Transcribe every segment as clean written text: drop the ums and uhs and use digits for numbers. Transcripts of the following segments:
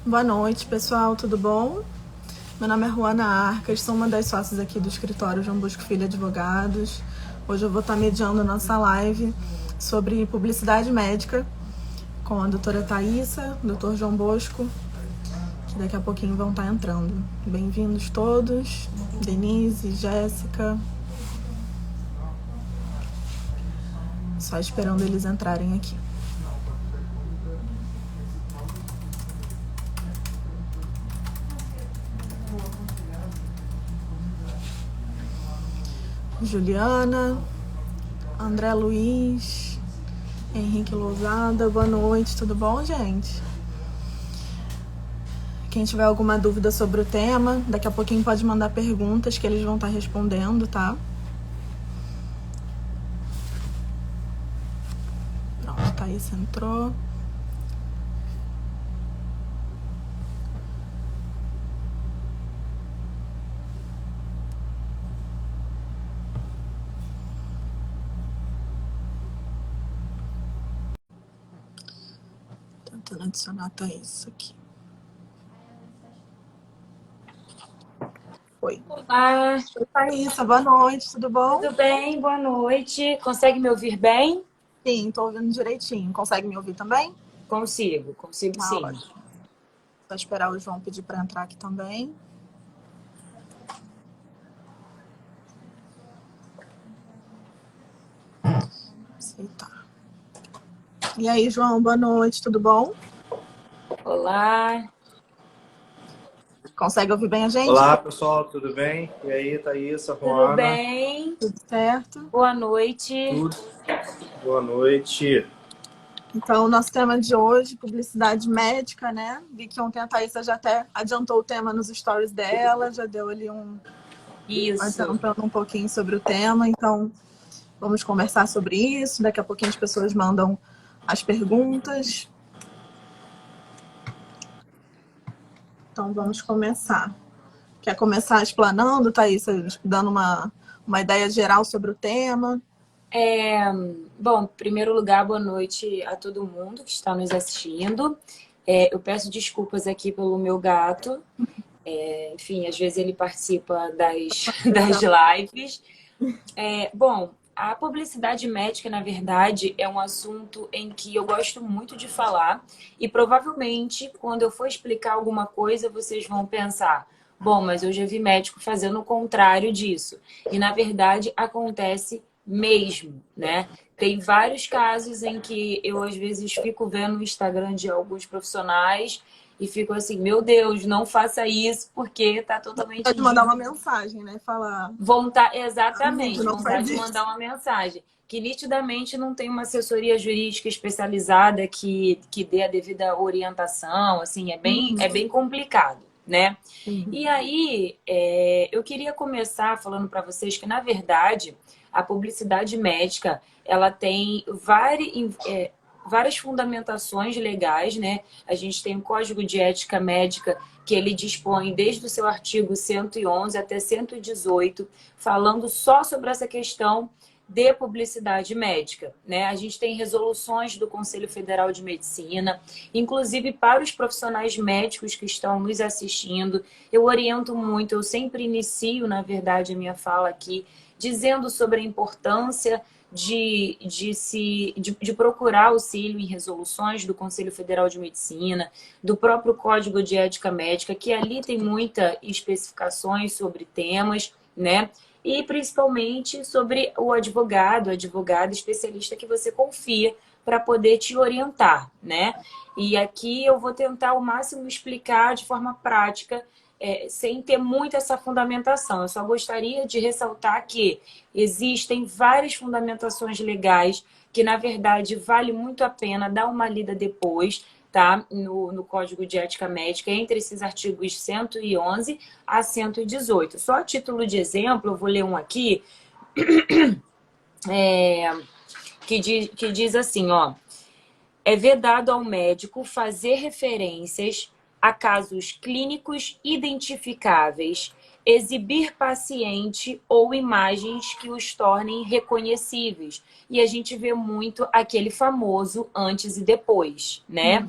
Boa noite, pessoal, tudo bom? Meu nome é Juana Arcas, sou uma das sócias aqui do escritório João Bosco Filho Advogados. Hoje eu vou estar mediando a nossa live sobre publicidade médica com a doutora Thaísa, doutor João Bosco, que daqui a pouquinho vão estar entrando. Bem-vindos todos, Denise, Jéssica. Só esperando eles entrarem aqui. Juliana, André Luiz, Henrique Lousada, boa noite, tudo bom, gente? Quem tiver alguma dúvida sobre o tema, daqui a pouquinho pode mandar perguntas que eles vão estar respondendo, tá? Pronto, Thaís entrou. Tentando adicionar a Thaís aqui. Oi. Olá. Oi, Thaísa, boa noite, tudo bom? Tudo bem? Boa noite. Consegue me ouvir bem? Sim, tô ouvindo direitinho. Consegue me ouvir também? Consigo sim. Ótimo. Só esperar o João pedir para entrar aqui também. Aceitar. E aí, João, boa noite, tudo bom? Olá. Consegue ouvir bem a gente? Olá, pessoal, tudo bem? E aí, Thaísa, Juana? Tudo bem? Tudo certo? Boa noite. Tudo. Boa noite. Então, o nosso tema de hoje, publicidade médica, né? Vi que ontem a Thaísa já até adiantou o tema nos stories dela, já deu ali adiantando um pouquinho sobre o tema. Então, vamos conversar sobre isso. Daqui a pouquinho as pessoas mandam as perguntas. Então, vamos começar. Quer começar explanando, Thaísa, dando uma ideia geral sobre o tema? Bom, em primeiro lugar, boa noite a todo mundo que está nos assistindo. Eu peço desculpas aqui pelo meu gato. Enfim, às vezes ele participa das lives. Bom, a publicidade médica, na verdade, é um assunto em que eu gosto muito de falar e provavelmente, quando eu for explicar alguma coisa, vocês vão pensar, bom, mas eu já vi médico fazendo o contrário disso. E, na verdade, acontece mesmo, né? Tem vários casos em que eu, às vezes, fico vendo o Instagram de alguns profissionais e fico assim, meu Deus, não faça isso porque tá totalmente... Pode mandar uma mensagem, né? Falar... Exatamente, vontade de mandar uma mensagem. Que nitidamente não tem uma assessoria jurídica especializada que dê a devida orientação, assim, é bem complicado, né? E aí, eu queria começar falando para vocês que, na verdade, a publicidade médica, ela tem várias fundamentações legais, né? A gente tem o Código de Ética Médica, que ele dispõe desde o seu artigo 111 até 118, falando só sobre essa questão de publicidade médica, né? A gente tem resoluções do Conselho Federal de Medicina, inclusive para os profissionais médicos que estão nos assistindo. Eu oriento muito, eu sempre inicio, na verdade, a minha fala aqui, dizendo sobre a importância de procurar auxílio em resoluções do Conselho Federal de Medicina, do próprio Código de Ética Médica, que ali tem muitas especificações sobre temas, né? E principalmente sobre o advogado, especialista que você confia para poder te orientar, né? E aqui eu vou tentar ao máximo explicar de forma prática, sem ter muito essa fundamentação. Eu só gostaria de ressaltar que existem várias fundamentações legais que, na verdade, vale muito a pena dar uma lida depois, tá? No Código de Ética Médica, entre esses artigos 111 a 118. Só a título de exemplo, eu vou ler um aqui, que diz assim, ó: é vedado ao médico fazer referências a casos clínicos identificáveis, exibir paciente ou imagens que os tornem reconhecíveis. E a gente vê muito aquele famoso antes e depois, né?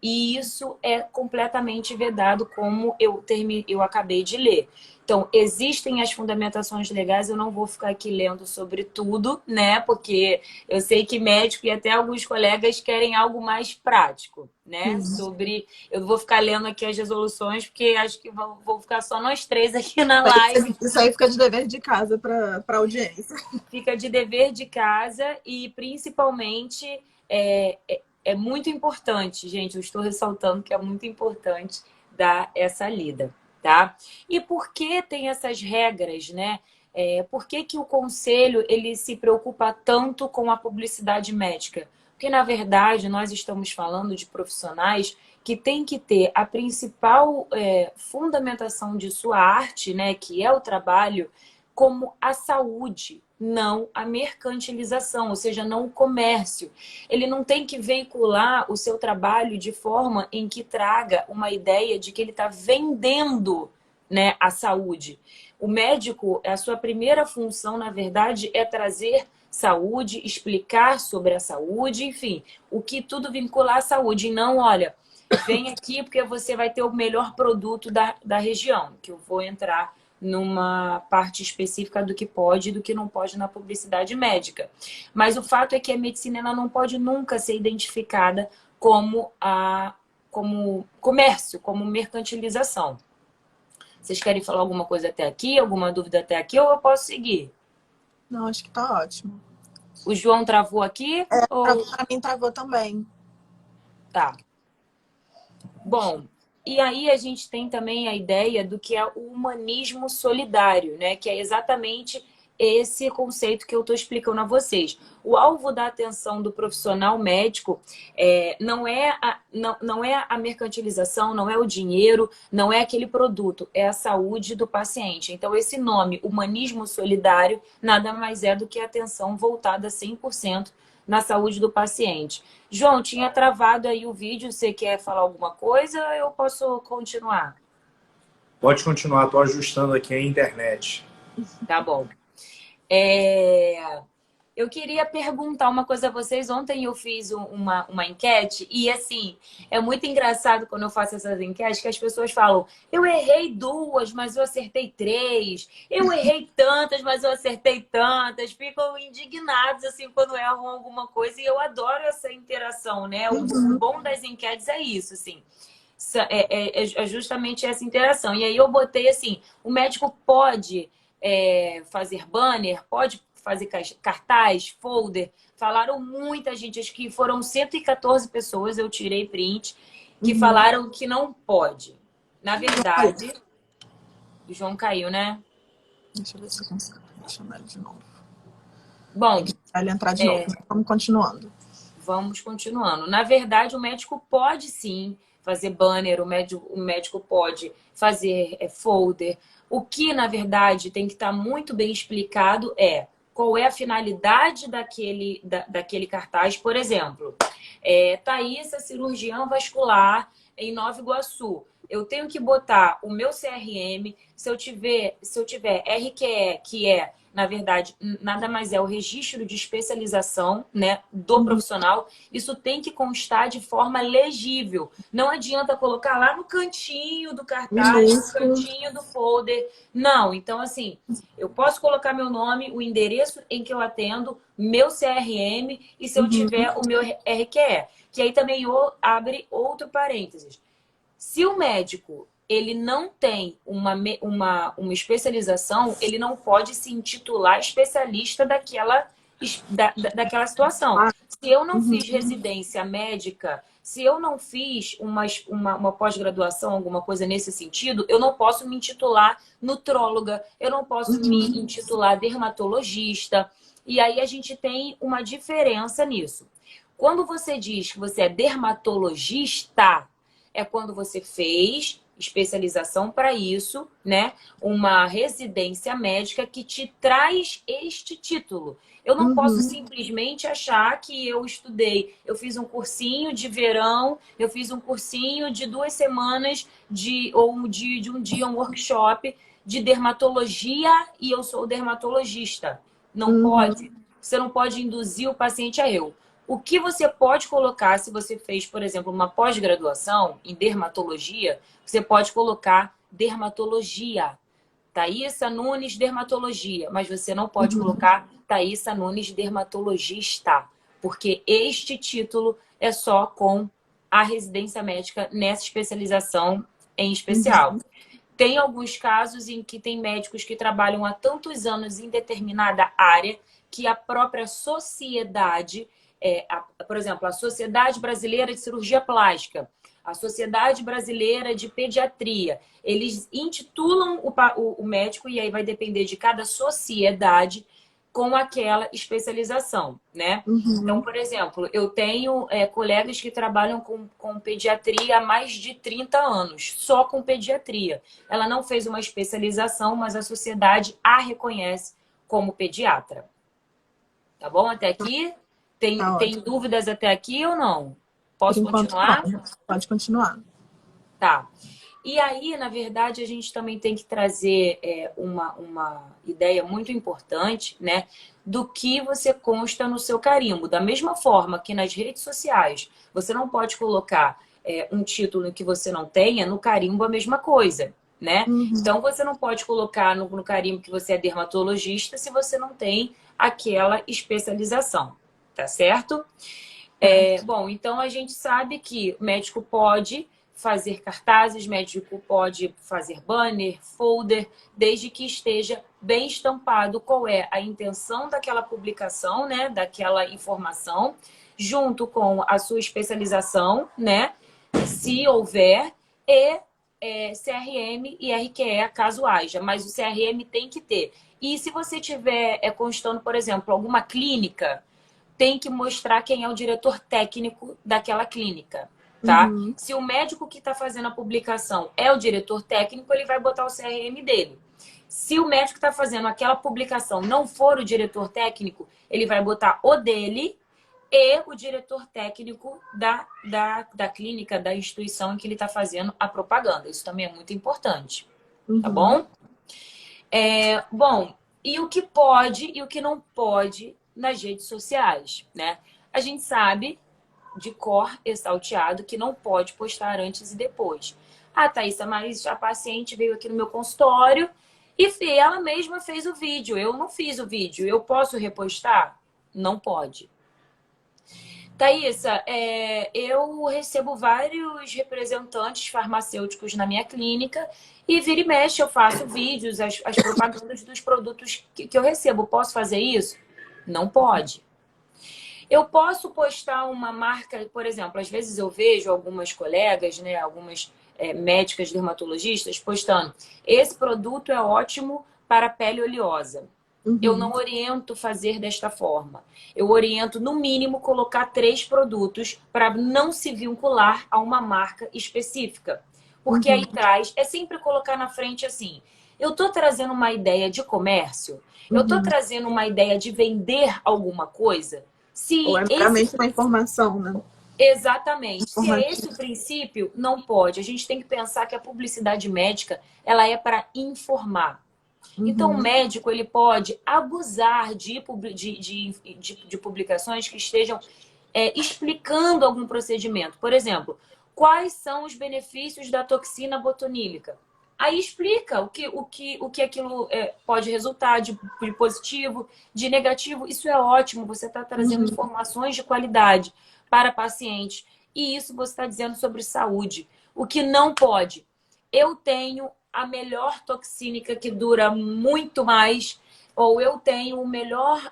E isso é completamente vedado, como eu acabei de ler. Então, existem as fundamentações legais, eu não vou ficar aqui lendo sobre tudo, né? Porque eu sei que médico e até alguns colegas querem algo mais prático, né? Sobre. Eu vou ficar lendo aqui as resoluções, porque acho que vou ficar só nós três aqui na live. Isso aí fica de dever de casa para audiência. Fica de dever de casa e, principalmente, é muito importante, gente. Eu estou ressaltando que é muito importante dar essa lida, tá? E por que tem essas regras, né? Por que que o conselho ele se preocupa tanto com a publicidade médica? Porque, na verdade, nós estamos falando de profissionais que têm que ter a principal fundamentação de sua arte, né? Que é o trabalho, como a saúde, não a mercantilização, ou seja, não o comércio. Ele não tem que veicular o seu trabalho de forma em que traga uma ideia de que ele está vendendo, né, a saúde. O médico, a sua primeira função, na verdade, é trazer saúde, explicar sobre a saúde, enfim, o que tudo vincular à saúde. E não, olha, vem aqui porque você vai ter o melhor produto da região, que eu vou entrar numa parte específica do que pode e do que não pode na publicidade médica. Mas o fato é que a medicina ela não pode nunca ser identificada como comércio, como mercantilização. Vocês querem falar alguma coisa até aqui? Alguma dúvida até aqui? Ou eu posso seguir? Não, acho que tá ótimo. O João travou aqui? Para mim travou também. Tá. Bom, e aí a gente tem também a ideia do que é o humanismo solidário, né? Que é exatamente esse conceito que eu estou explicando a vocês. O alvo da atenção do profissional médico não é a mercantilização, não é o dinheiro, não é aquele produto, é a saúde do paciente. Então, esse nome, humanismo solidário, nada mais é do que a atenção voltada 100% na saúde do paciente. João, tinha travado aí o vídeo, você quer falar alguma coisa ou eu posso continuar? Pode continuar, estou ajustando aqui a internet. Tá bom. Eu queria perguntar uma coisa a vocês. Ontem eu fiz uma enquete e, assim, é muito engraçado quando eu faço essas enquetes que as pessoas falam: eu errei 2, mas eu acertei 3. Eu errei tantas, mas eu acertei tantas. Ficam indignados, assim, quando erram alguma coisa e eu adoro essa interação, né? O bom das enquetes é isso, assim. É justamente essa interação. E aí eu botei assim: o médico pode fazer banner, pode fazer cartaz, folder. Falaram muita gente, acho que foram 114 pessoas, eu tirei print, que falaram que não pode. Na verdade, o João caiu, né? Deixa eu ver se eu consigo chamar ele de novo. Bom, ele entrar de novo. Vamos continuando. Vamos continuando. Na verdade, o médico pode sim fazer banner, o médico pode fazer folder. O que, na verdade, tem que estar muito bem explicado qual é a finalidade daquele cartaz. Por exemplo, Thaísa, cirurgiã vascular em Nova Iguaçu. Eu tenho que botar o meu CRM, se eu tiver RQE, que é, na verdade, nada mais é o registro de especialização, né, do profissional, isso tem que constar de forma legível. Não adianta colocar lá no cantinho do cartaz, no cantinho do folder. Não, então assim, eu posso colocar meu nome, o endereço em que eu atendo, meu CRM e se eu tiver o meu RQE. Que aí também abre outro parênteses. Se o médico ele não tem uma especialização, ele não pode se intitular especialista daquela situação. Se eu não fiz residência médica, se eu não fiz uma pós-graduação, alguma coisa nesse sentido, eu não posso me intitular nutróloga, eu não posso me intitular dermatologista. E aí a gente tem uma diferença nisso. Quando você diz que você é dermatologista, é quando você fez especialização para isso, né? Uma residência médica que te traz este título. Eu não posso simplesmente achar que eu estudei. Eu fiz um cursinho de verão, eu fiz um cursinho de 2 semanas de um dia, um workshop de dermatologia e eu sou dermatologista. Não pode. Você não pode induzir o paciente a erro. O que você pode colocar, se você fez, por exemplo, uma pós-graduação em dermatologia, você pode colocar dermatologia. Thaísa Nunes, dermatologia. Mas você não pode colocar Thaísa Nunes, dermatologista. Porque este título é só com a residência médica nessa especialização em especial. Tem alguns casos em que tem médicos que trabalham há tantos anos em determinada área que a própria sociedade, por exemplo, a Sociedade Brasileira de Cirurgia Plástica, a Sociedade Brasileira de Pediatria, eles intitulam o médico, e aí vai depender de cada sociedade, com aquela especialização, né? Então, por exemplo, eu tenho colegas que trabalham com pediatria há mais de 30 anos, só com pediatria. Ela não fez uma especialização, mas a sociedade a reconhece como pediatra. Tá bom? Até aqui? Tem dúvidas até aqui ou não? Posso continuar? Pode continuar. Tá. E aí, na verdade, a gente também tem que trazer uma ideia muito importante, né? Do que você consta no seu carimbo. Da mesma forma que nas redes sociais você não pode colocar um título que você não tenha, no carimbo a mesma coisa, né? Então, você não pode colocar no carimbo que você é dermatologista se você não tem aquela especialização, tá certo? Bom, então a gente sabe que o médico pode fazer cartazes, médico pode fazer banner, folder, desde que esteja bem estampado qual é a intenção daquela publicação, né, daquela informação, junto com a sua especialização, né, se houver, e CRM e RQE, caso haja, mas o CRM tem que ter. E se você tiver constando, por exemplo, alguma clínica, tem que mostrar quem é o diretor técnico daquela clínica. Tá? Se o médico que está fazendo a publicação é o diretor técnico, ele vai botar o CRM dele. Se o médico que está fazendo aquela publicação não for o diretor técnico, ele vai botar o dele e o diretor técnico da clínica, da instituição em que ele está fazendo a propaganda. Isso também é muito importante. Tá bom? Bom, e o que pode e o que não pode nas redes sociais, né? A gente sabe de cor e salteado que não pode postar antes e depois. Ah, Thaísa, mas a paciente veio aqui no meu consultório e ela mesma fez o vídeo. Eu não fiz o vídeo. Eu posso repostar? Não pode. Thaísa, eu recebo vários representantes farmacêuticos na minha clínica e vira e mexe eu faço vídeos, as propagandas dos produtos que eu recebo. Posso fazer isso? Não pode. Eu posso postar uma marca, por exemplo, às vezes eu vejo algumas colegas, né, algumas médicas dermatologistas postando: esse produto é ótimo para pele oleosa. Eu não oriento fazer desta forma. Eu oriento, no mínimo, colocar 3 produtos para não se vincular a uma marca específica. Porque aí traz, sempre colocar na frente assim: eu estou trazendo uma ideia de comércio, eu estou trazendo uma ideia de vender alguma coisa. Ou é meramente uma informação, né? Exatamente. Se é esse o princípio, não pode. A gente tem que pensar que a publicidade médica, ela é para informar. Então, o médico, ele pode abusar de publicações que estejam explicando algum procedimento. Por exemplo, quais são os benefícios da toxina botunílica? Aí explica o que aquilo pode resultar de positivo, de negativo. Isso é ótimo, você está trazendo informações de qualidade para pacientes. E isso você está dizendo sobre saúde. O que não pode? Eu tenho a melhor toxínica que dura muito mais, ou eu tenho o melhor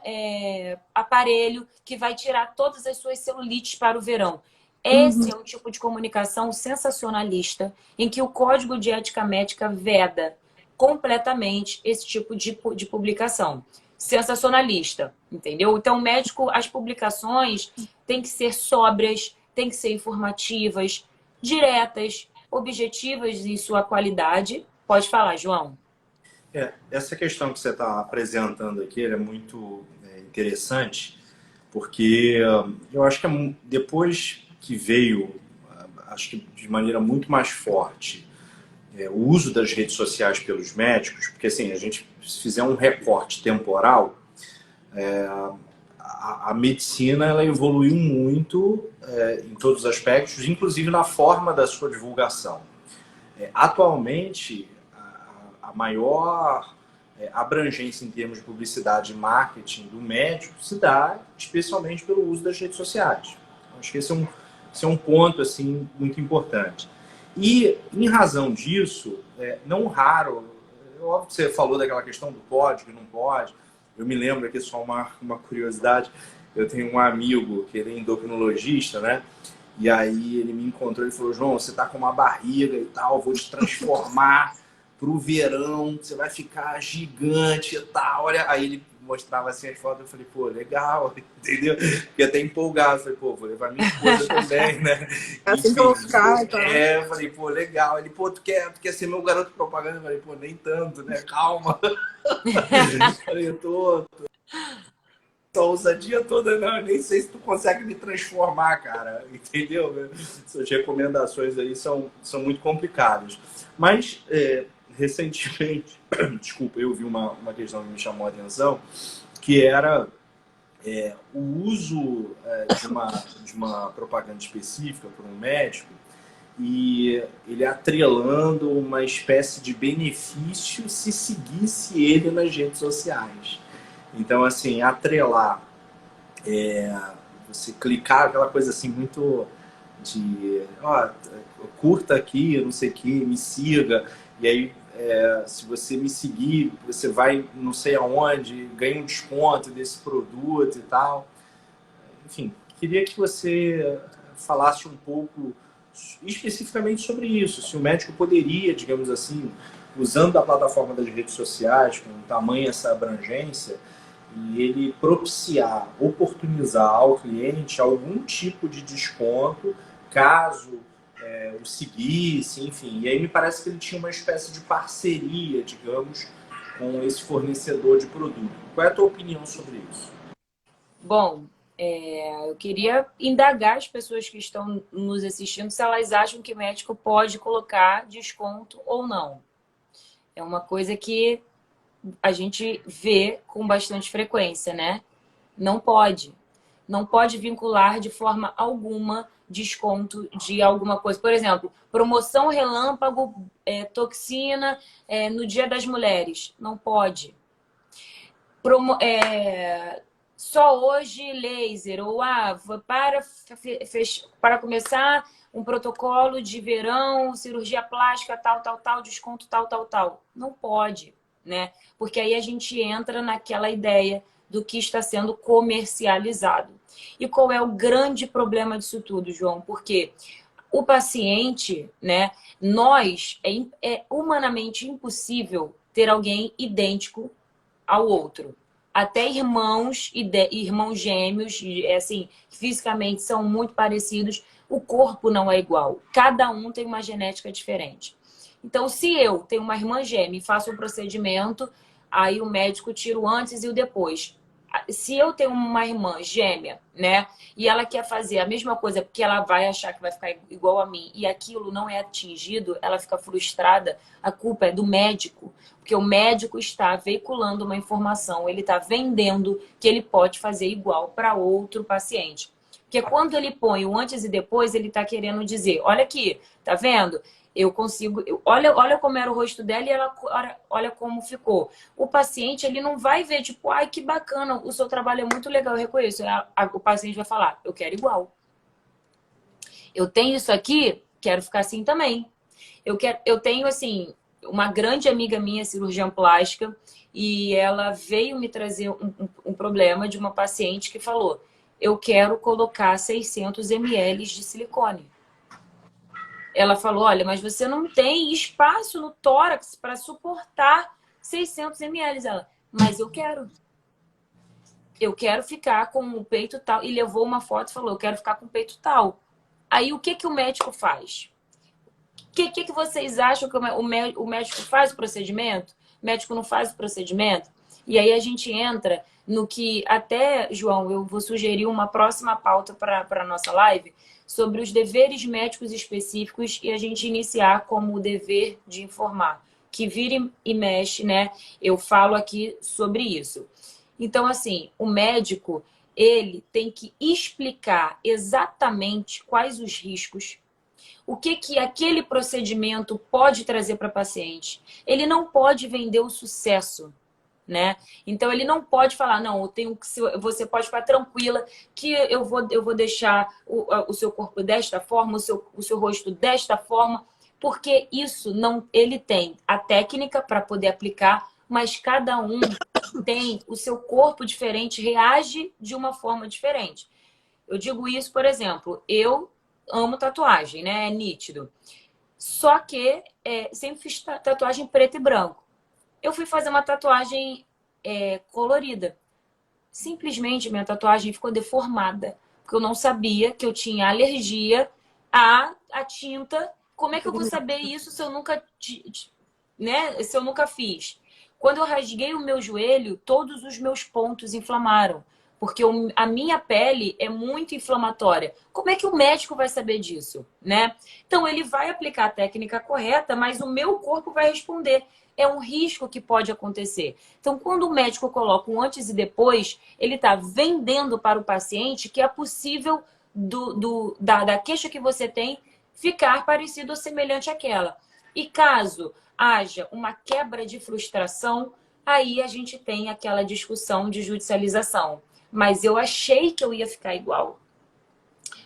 aparelho que vai tirar todas as suas celulites para o verão. Esse é um tipo de comunicação sensacionalista, em que o Código de Ética Médica veda completamente esse tipo de publicação. Sensacionalista, entendeu? Então, médico, as publicações têm que ser sóbrias, têm que ser informativas, diretas, objetivas em sua qualidade. Pode falar, João. Essa questão que você está apresentando aqui é muito interessante, porque eu acho que depois que veio, acho que de maneira muito mais forte, o uso das redes sociais pelos médicos, porque assim, a gente, se fizer um recorte temporal, a medicina ela evoluiu muito em todos os aspectos, inclusive na forma da sua divulgação. Atualmente, a maior abrangência em termos de publicidade e marketing do médico se dá especialmente pelo uso das redes sociais. Acho que esse é um ponto assim, muito importante. E, em razão disso, não raro, óbvio que você falou daquela questão do pode, que não pode. Eu me lembro aqui, só uma curiosidade, eu tenho um amigo que ele é endocrinologista, né? E aí ele me encontrou e falou, João, você tá com uma barriga e tal, vou te transformar pro verão, você vai ficar gigante e tal. Olha, aí ele mostrava assim as fotos, eu falei, pô, legal, entendeu? Fiquei até empolgado, falei, pô, vou levar minha esposa também, né? Assim que eu vou ficar, então. Eu falei, pô, legal. Ele, pô, tu quer ser meu garoto propaganda? Eu falei, pô, nem tanto, né? Calma. Eu falei, eu tô essa ousadia toda, não, nem sei se tu consegue me transformar, cara, entendeu? Suas recomendações aí são muito complicadas. Mas, recentemente, desculpa, eu vi uma questão que me chamou a atenção, que era o uso de uma propaganda específica por um médico e ele atrelando uma espécie de benefício se seguisse ele nas redes sociais. Então, assim, atrelar, você clicar, aquela coisa assim muito de, curta aqui, não sei o que, me siga, e aí se você me seguir, você vai não sei aonde, ganha um desconto desse produto e tal. Enfim, queria que você falasse um pouco especificamente sobre isso, se o médico poderia, digamos assim, usando a plataforma das redes sociais, com tamanho essa abrangência, e ele propiciar, oportunizar ao cliente algum tipo de desconto, caso o seguisse, enfim. E aí me parece que ele tinha uma espécie de parceria, digamos, com esse fornecedor de produto. Qual é a tua opinião sobre isso? Bom, eu queria indagar as pessoas que estão nos assistindo se elas acham que o médico pode colocar desconto ou não. É uma coisa que a gente vê com bastante frequência, né? Não pode. Não pode vincular de forma alguma desconto de alguma coisa. Por exemplo, promoção relâmpago, toxina no Dia das Mulheres. Não pode. Só hoje laser. Ou para começar um protocolo de verão, cirurgia plástica, tal, desconto, tal. Não pode, né? Porque aí a gente entra naquela ideia do que está sendo comercializado. E qual é o grande problema disso tudo, João? Porque o paciente, né? É humanamente impossível ter alguém idêntico ao outro. Até irmãos gêmeos, assim, fisicamente são muito parecidos, o corpo não é igual. Cada um tem uma genética diferente. Então, se eu tenho uma irmã gêmea e faço um procedimento, aí o médico tira o antes e o depois. Se eu tenho uma irmã gêmea, né, e ela quer fazer a mesma coisa porque ela vai achar que vai ficar igual a mim e aquilo não é atingido, ela fica frustrada, a culpa é do médico, porque o médico está veiculando uma informação, ele está vendendo que ele pode fazer igual para outro paciente. Porque quando ele põe o antes e depois, ele está querendo dizer, olha aqui, tá vendo? Eu consigo... Olha como era o rosto dela e olha como ficou. O paciente, ele não vai ver, tipo, ai, que bacana, o seu trabalho é muito legal, eu reconheço. O paciente vai falar, eu quero igual. Eu tenho isso aqui, quero ficar assim também. Eu tenho, assim, uma grande amiga minha, cirurgiã plástica, e ela veio me trazer um problema de uma paciente que falou, eu quero colocar 600 ml de silicone. Ela falou, olha, mas você não tem espaço no tórax para suportar 600 ml. Ela, mas eu quero. Eu quero ficar com o peito tal. E levou uma foto e falou, eu quero ficar com o peito tal. Aí o que o médico faz? O que vocês acham que o médico faz o procedimento? O médico não faz o procedimento? E aí a gente entra no que até, João, eu vou sugerir uma próxima pauta para a nossa live, sobre os deveres médicos específicos e a gente iniciar como o dever de informar, que vira e mexe, né? Eu falo aqui sobre isso. Então, assim, o médico, ele tem que explicar exatamente quais os riscos, o que aquele procedimento pode trazer para o paciente. Ele não pode vender o sucesso, né? Então ele não pode falar, não, eu tenho que, você pode ficar tranquila que eu vou deixar o seu corpo desta forma, o seu rosto desta forma, porque isso não, ele tem a técnica para poder aplicar, mas cada um tem o seu corpo diferente, reage de uma forma diferente. Eu digo isso, por exemplo, eu amo tatuagem, né? É nítido. Só que sempre fiz tatuagem preto e branco. Eu fui fazer uma tatuagem colorida. Simplesmente minha tatuagem ficou deformada. Porque eu não sabia que eu tinha alergia à tinta. Como é que eu vou saber isso se eu nunca, né? Se eu nunca fiz? Quando eu rasguei o meu joelho, todos os meus pontos inflamaram. Porque a minha pele é muito inflamatória. Como é que o médico vai saber disso, né? Então, ele vai aplicar a técnica correta, mas o meu corpo vai responder. É um risco que pode acontecer. Então, quando o médico coloca um antes e depois, ele está vendendo para o paciente que é possível da queixa que você tem ficar parecido ou semelhante àquela. E caso haja uma quebra de frustração, aí a gente tem aquela discussão de judicialização. Mas eu achei que eu ia ficar igual.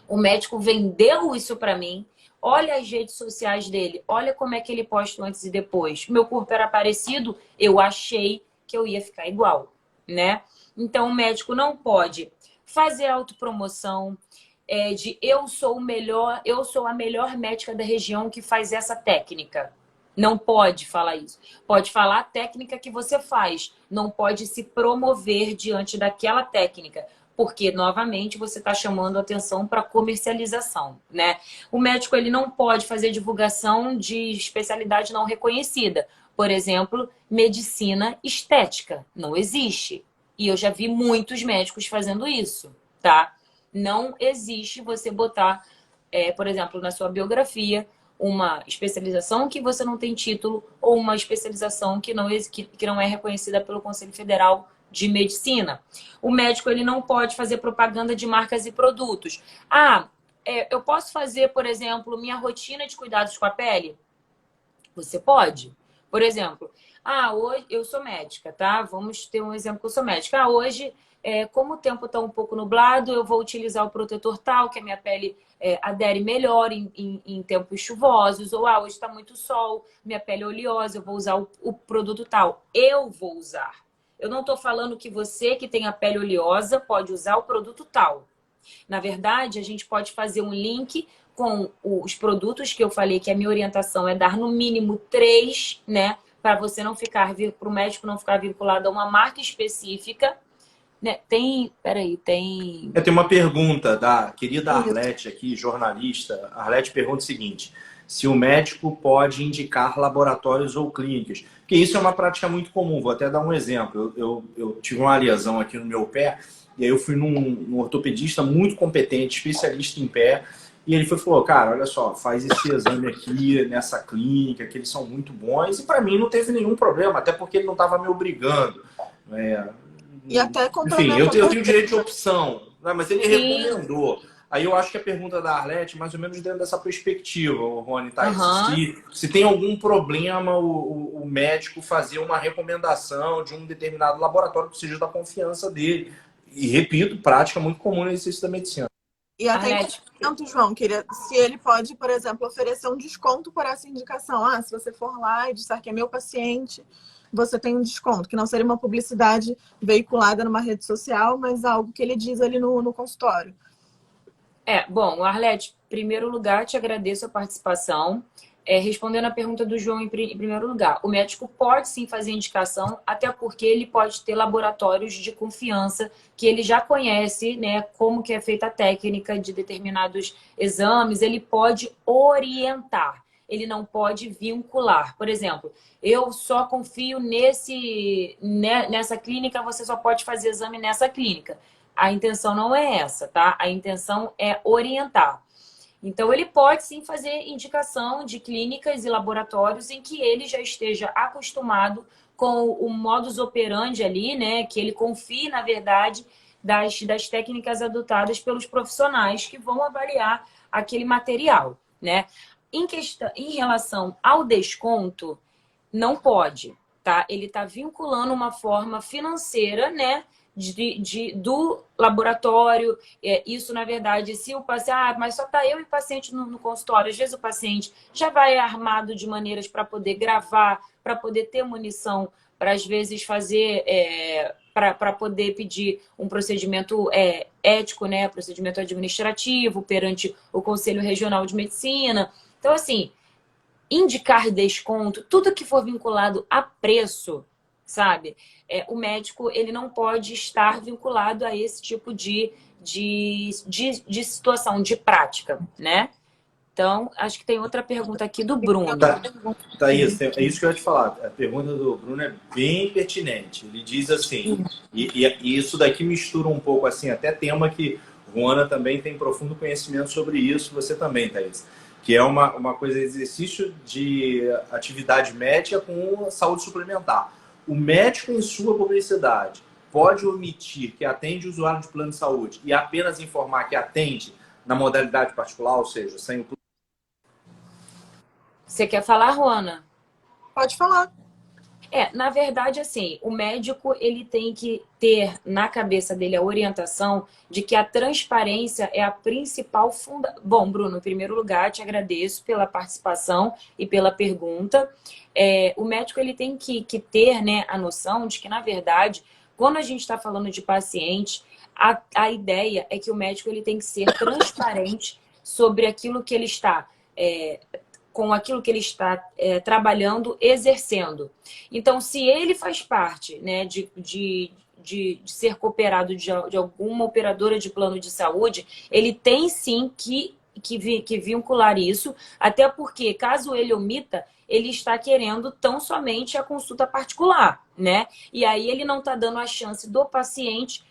O médico vendeu isso para mim. Olha as redes sociais dele. Olha como é que ele posta antes e depois. Meu corpo era parecido. Eu achei que eu ia ficar igual, né? Então, o médico não pode fazer autopromoção de eu sou o melhor, eu sou a melhor médica da região que faz essa técnica. Não pode falar isso. Pode falar a técnica que você faz. Não pode se promover diante daquela técnica. Porque, novamente, você está chamando atenção para comercialização, né? O médico ele não pode fazer divulgação de especialidade não reconhecida. Por exemplo, medicina estética. Não existe. E eu já vi muitos médicos fazendo isso, tá? Não existe você botar, por exemplo, na sua biografia, uma especialização que você não tem título ou uma especialização que não é reconhecida pelo Conselho Federal de Medicina. O médico ele não pode fazer propaganda de marcas e produtos. Eu posso fazer, por exemplo, minha rotina de cuidados com a pele? Você pode. Por exemplo, hoje eu sou médica, tá? Vamos ter um exemplo que eu sou médica. Hoje, como o tempo está um pouco nublado, eu vou utilizar o protetor tal, que a minha pele adere melhor em tempos chuvosos. Ou hoje está muito sol, minha pele é oleosa, eu vou usar o produto tal. Eu vou usar. Eu não estou falando que você que tem a pele oleosa pode usar o produto tal. Na verdade, a gente pode fazer um link com os produtos que eu falei que a minha orientação é dar no mínimo 3, né? Para você não ficar, para o médico não ficar vinculado a uma marca específica. Né? Tem uma pergunta da querida Arlete aqui, jornalista. A Arlete pergunta o seguinte: se o médico pode indicar laboratórios ou clínicas. Porque isso é uma prática muito comum. Vou até dar um exemplo. Eu tive uma lesão aqui no meu pé, e aí eu fui num ortopedista muito competente, especialista em pé, e ele falou, cara, olha só, faz esse exame aqui nessa clínica, que eles são muito bons, e para mim não teve nenhum problema, até porque ele não estava me obrigando. E até Enfim, eu tenho direito de opção, né? Mas ele recomendou. Aí eu acho que a pergunta da Arlete, mais ou menos dentro dessa perspectiva, Rony, tá? Se tem algum problema o médico fazer uma recomendação de um determinado laboratório que seja da confiança dele. E, repito, prática muito comum no exercício da medicina. E até João, se ele pode, por exemplo, oferecer um desconto por essa indicação. Se você for lá e disser que é meu paciente, você tem um desconto, que não seria uma publicidade veiculada numa rede social, mas algo que ele diz ali no consultório. Bom, Arlete, em primeiro lugar, te agradeço a participação. Respondendo a pergunta do João em primeiro lugar, o médico pode sim fazer indicação, até porque ele pode ter laboratórios de confiança que ele já conhece, né, como que é feita a técnica de determinados exames, ele pode orientar, ele não pode vincular. Por exemplo, eu só confio nessa clínica, você só pode fazer exame nessa clínica. A intenção não é essa, tá? A intenção é orientar. Então, ele pode sim fazer indicação de clínicas e laboratórios em que ele já esteja acostumado com o modus operandi ali, né? Que ele confie, na verdade, das técnicas adotadas pelos profissionais que vão avaliar aquele material, né? Em relação ao desconto, não pode, tá? Ele está vinculando uma forma financeira, né? Do laboratório. Isso, na verdade, se o paciente... mas só tá eu e o paciente no consultório. Às vezes o paciente já vai armado de maneiras para poder gravar, para poder ter munição, para às vezes fazer... para poder pedir um procedimento ético, né? Procedimento administrativo perante o Conselho Regional de Medicina. Então, assim, indicar desconto, tudo que for vinculado a preço, sabe? O médico, ele não pode estar vinculado a esse tipo de situação, de prática, né? Então, acho que tem outra pergunta aqui do Bruno. Thaís, é isso que eu ia te falar. A pergunta do Bruno é bem pertinente. Ele diz assim, e isso daqui mistura um pouco, assim, até tema que Ruana também tem profundo conhecimento sobre isso, você também, Thaís, que é uma coisa, exercício de atividade médica com saúde suplementar. O médico, em sua publicidade, pode omitir que atende o usuário de plano de saúde e apenas informar que atende na modalidade particular, ou seja, sem o... Você quer falar, Ruana? Pode falar. Na verdade, assim, o médico, ele tem que ter na cabeça dele a orientação de que a transparência é a principal Bom, Bruno, em primeiro lugar, te agradeço pela participação e pela pergunta. O médico, ele tem que ter, né, a noção de que, na verdade, quando a gente está falando de paciente, a ideia é que o médico, ele tem que ser transparente sobre aquilo que ele está... com aquilo que ele está trabalhando, exercendo. Então, se ele faz parte, né, de ser cooperado de alguma operadora de plano de saúde, ele tem sim que vincular isso, até porque, caso ele omita, ele está querendo tão somente a consulta particular, né? E aí ele não está dando a chance do paciente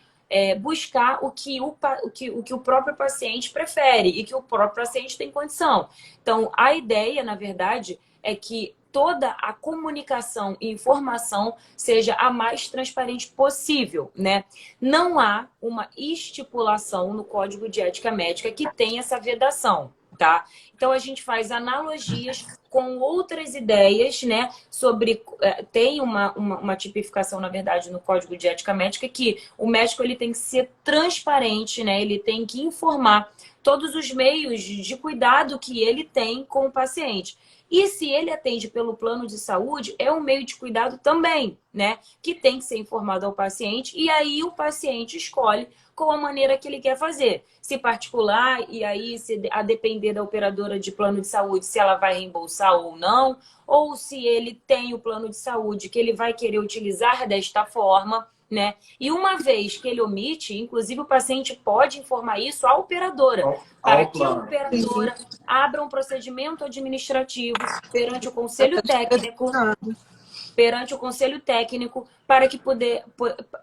buscar o que o próprio paciente prefere e que o próprio paciente tem condição. Então, a ideia, na verdade, é que toda a comunicação e informação seja a mais transparente possível, né? Não há uma estipulação no Código de Ética Médica que tenha essa vedação, tá? Então, a gente faz analogias com outras ideias, né? Sobre... tem uma tipificação, na verdade, no Código de Ética Médica que o médico, ele tem que ser transparente, né? Ele tem que informar todos os meios de cuidado que ele tem com o paciente. E se ele atende pelo plano de saúde, é um meio de cuidado também, né? Que tem que ser informado ao paciente e aí o paciente escolhe qual a maneira que ele quer fazer. Se particular, e aí a depender da operadora de plano de saúde, se ela vai reembolsar ou não, ou se ele tem o plano de saúde que ele vai querer utilizar desta forma, né? E uma vez que ele omite, inclusive o paciente pode informar isso à operadora, para que a operadora abra um procedimento administrativo perante o conselho técnico,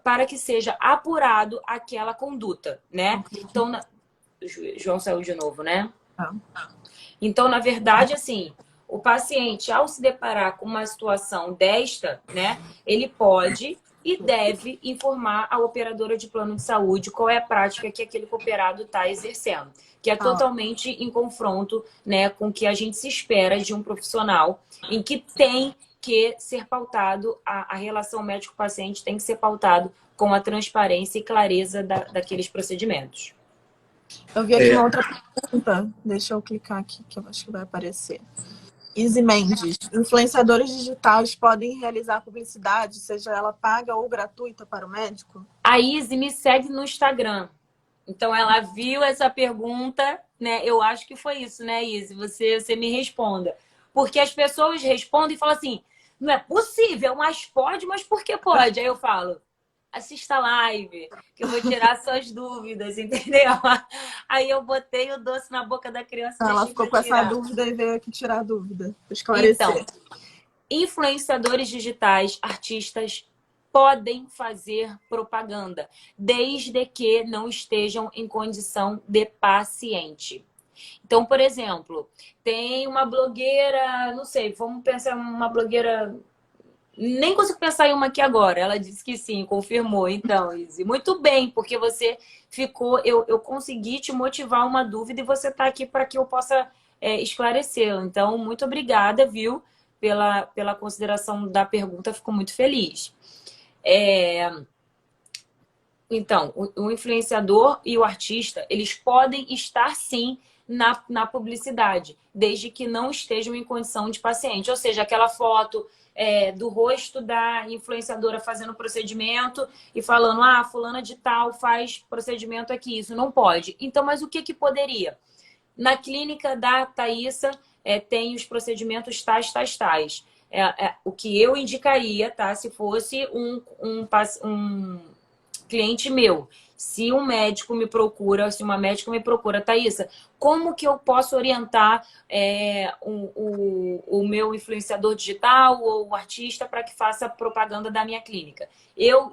para que seja apurado aquela conduta, né? Então, João saiu de novo, né? Então, na verdade, assim, o paciente, ao se deparar com uma situação desta, né, ele pode e deve informar a operadora de plano de saúde qual é a prática que aquele cooperado está exercendo, que é totalmente em confronto, né, com o que a gente se espera de um profissional, em que tem que ser pautado, a relação médico-paciente tem que ser pautado com a transparência e clareza daqueles procedimentos. Eu vi aqui uma outra pergunta, deixa eu clicar aqui, que eu acho que vai aparecer. Izzy Mendes, influenciadores digitais podem realizar publicidade, seja ela paga ou gratuita para o médico? A Izzy me segue no Instagram. Então, ela viu essa pergunta, né? Eu acho que foi isso, né, Izzy? Você me responda. Porque as pessoas respondem e falam assim, não é possível, mas pode, mas por que pode? Aí eu falo, assista a live, que eu vou tirar suas dúvidas, entendeu? Aí eu botei o doce na boca da criança. Ela ficou com essa dúvida e veio aqui tirar a dúvida, esclarecer. Então, influenciadores digitais, artistas, podem fazer propaganda, desde que não estejam em condição de paciente. Então, por exemplo, tem uma blogueira, não sei, vamos pensar uma blogueira Nem consigo pensar em uma aqui agora. Ela disse que sim, confirmou. Então, Izzy, muito bem, porque você ficou... Eu consegui te motivar uma dúvida e você está aqui para que eu possa esclarecê-la. Então, muito obrigada, viu, pela consideração da pergunta. Fico muito feliz. Então, o influenciador e o artista, eles podem estar, sim, na publicidade, desde que não estejam em condição de paciente. Ou seja, aquela foto do rosto da influenciadora fazendo procedimento e falando, ah, fulana de tal faz procedimento aqui, isso não pode. Então, mas o que poderia? Na clínica da Thaísa, tem os procedimentos tais. O que eu indicaria, tá? Se fosse um cliente meu, se um médico me procura, se uma médica me procura, Thaísa, como que eu posso orientar o meu influenciador digital ou o artista para que faça propaganda da minha clínica? Eu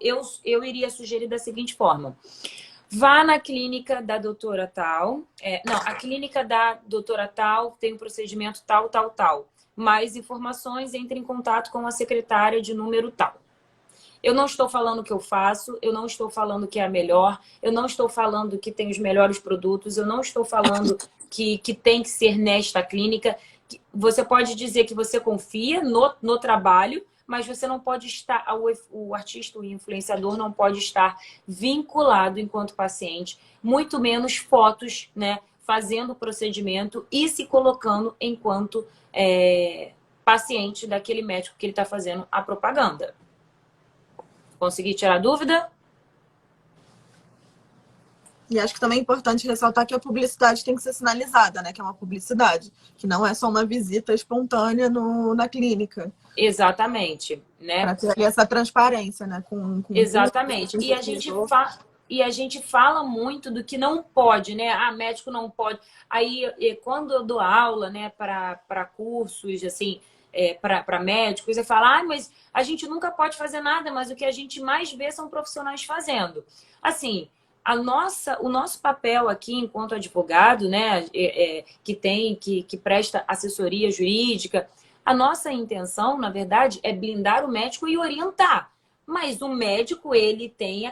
iria sugerir da seguinte forma. Vá na clínica da doutora tal. Não, a clínica da doutora tal tem um procedimento tal. Mais informações, entre em contato com a secretária de número tal. Eu não estou falando o que eu faço, eu não estou falando que é a melhor, eu não estou falando que tem os melhores produtos, eu não estou falando que tem que ser nesta clínica. Você pode dizer que você confia no trabalho, mas você não pode estar, o artista, o influenciador não pode estar vinculado enquanto paciente, muito menos fotos, né, fazendo o procedimento e se colocando enquanto paciente daquele médico que ele está fazendo a propaganda. Consegui tirar a dúvida? E acho que também é importante ressaltar que a publicidade tem que ser sinalizada, né? Que é uma publicidade, que não é só uma visita espontânea na clínica. Exatamente, né? Para ter ali essa transparência, né? Exatamente. E a gente fala muito do que não pode, né? Ah, médico não pode. Aí, quando eu dou aula, né, para cursos, assim, para médicos, eu falo, mas a gente nunca pode fazer nada, mas o que a gente mais vê são profissionais fazendo. Assim, o nosso papel aqui, enquanto advogado, né, que presta assessoria jurídica, a nossa intenção, na verdade, é blindar o médico e orientar. Mas o médico, ele tem